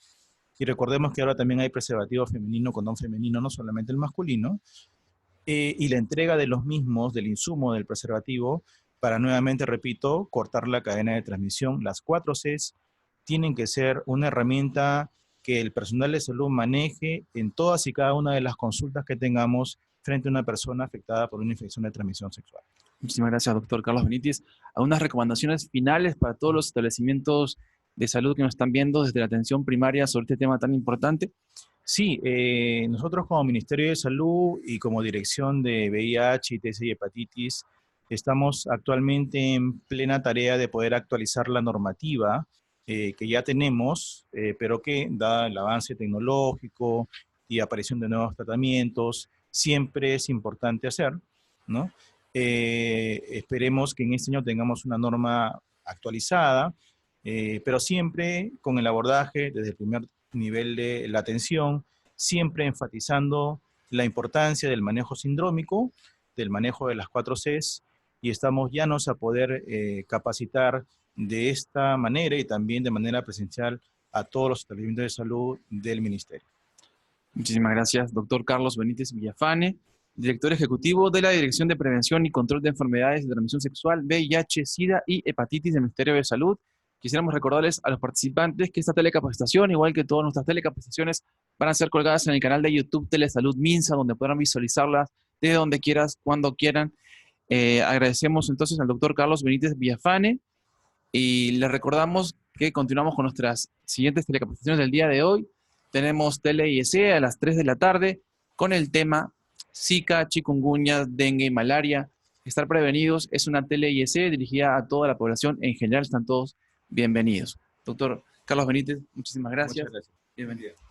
Y recordemos que ahora también hay preservativo femenino, condón femenino, no solamente el masculino, y la entrega de los mismos, del insumo del preservativo, para nuevamente, repito, cortar la cadena de transmisión. Las 4 Cs tienen que ser una herramienta que el personal de salud maneje en todas y cada una de las consultas que tengamos frente a una persona afectada por una infección de transmisión sexual. Muchísimas gracias, doctor Carlos Benítez. ¿Algunas recomendaciones finales para todos los establecimientos de salud que nos están viendo desde la atención primaria sobre este tema tan importante? Sí, nosotros como Ministerio de Salud y como Dirección de VIH, ITS y Hepatitis, estamos actualmente en plena tarea de poder actualizar la normativa que ya tenemos, pero que, dado el avance tecnológico y aparición de nuevos tratamientos, siempre es importante hacer, ¿no? Esperemos que en este año tengamos una norma actualizada, pero siempre con el abordaje desde el primer nivel de la atención, siempre enfatizando la importancia del manejo sindrómico, del manejo de las 4 Cs, y estamos llanos a poder capacitar de esta manera y también de manera presencial a todos los establecimientos de salud del Ministerio. Muchísimas gracias, doctor Carlos Benítez Villafane, director ejecutivo de la Dirección de Prevención y Control de Enfermedades de Transmisión Sexual, VIH, SIDA y Hepatitis del Ministerio de Salud. Quisiéramos recordarles a los participantes que esta telecapacitación, igual que todas nuestras telecapacitaciones, van a ser colgadas en el canal de YouTube Telesalud Minsa, donde podrán visualizarlas desde donde quieras, cuando quieran. Agradecemos entonces al doctor Carlos Benítez Villafane y les recordamos que continuamos con nuestras siguientes telecapacitaciones del día de hoy. Tenemos Tele-IEC a las 3 de la tarde con el tema Zika, chikungunya, dengue y malaria. Estar prevenidos es una Tele-IEC dirigida a toda la población en general. Están todos bienvenidos. Doctor Carlos Benítez, muchísimas gracias. Muchas gracias. Bienvenido.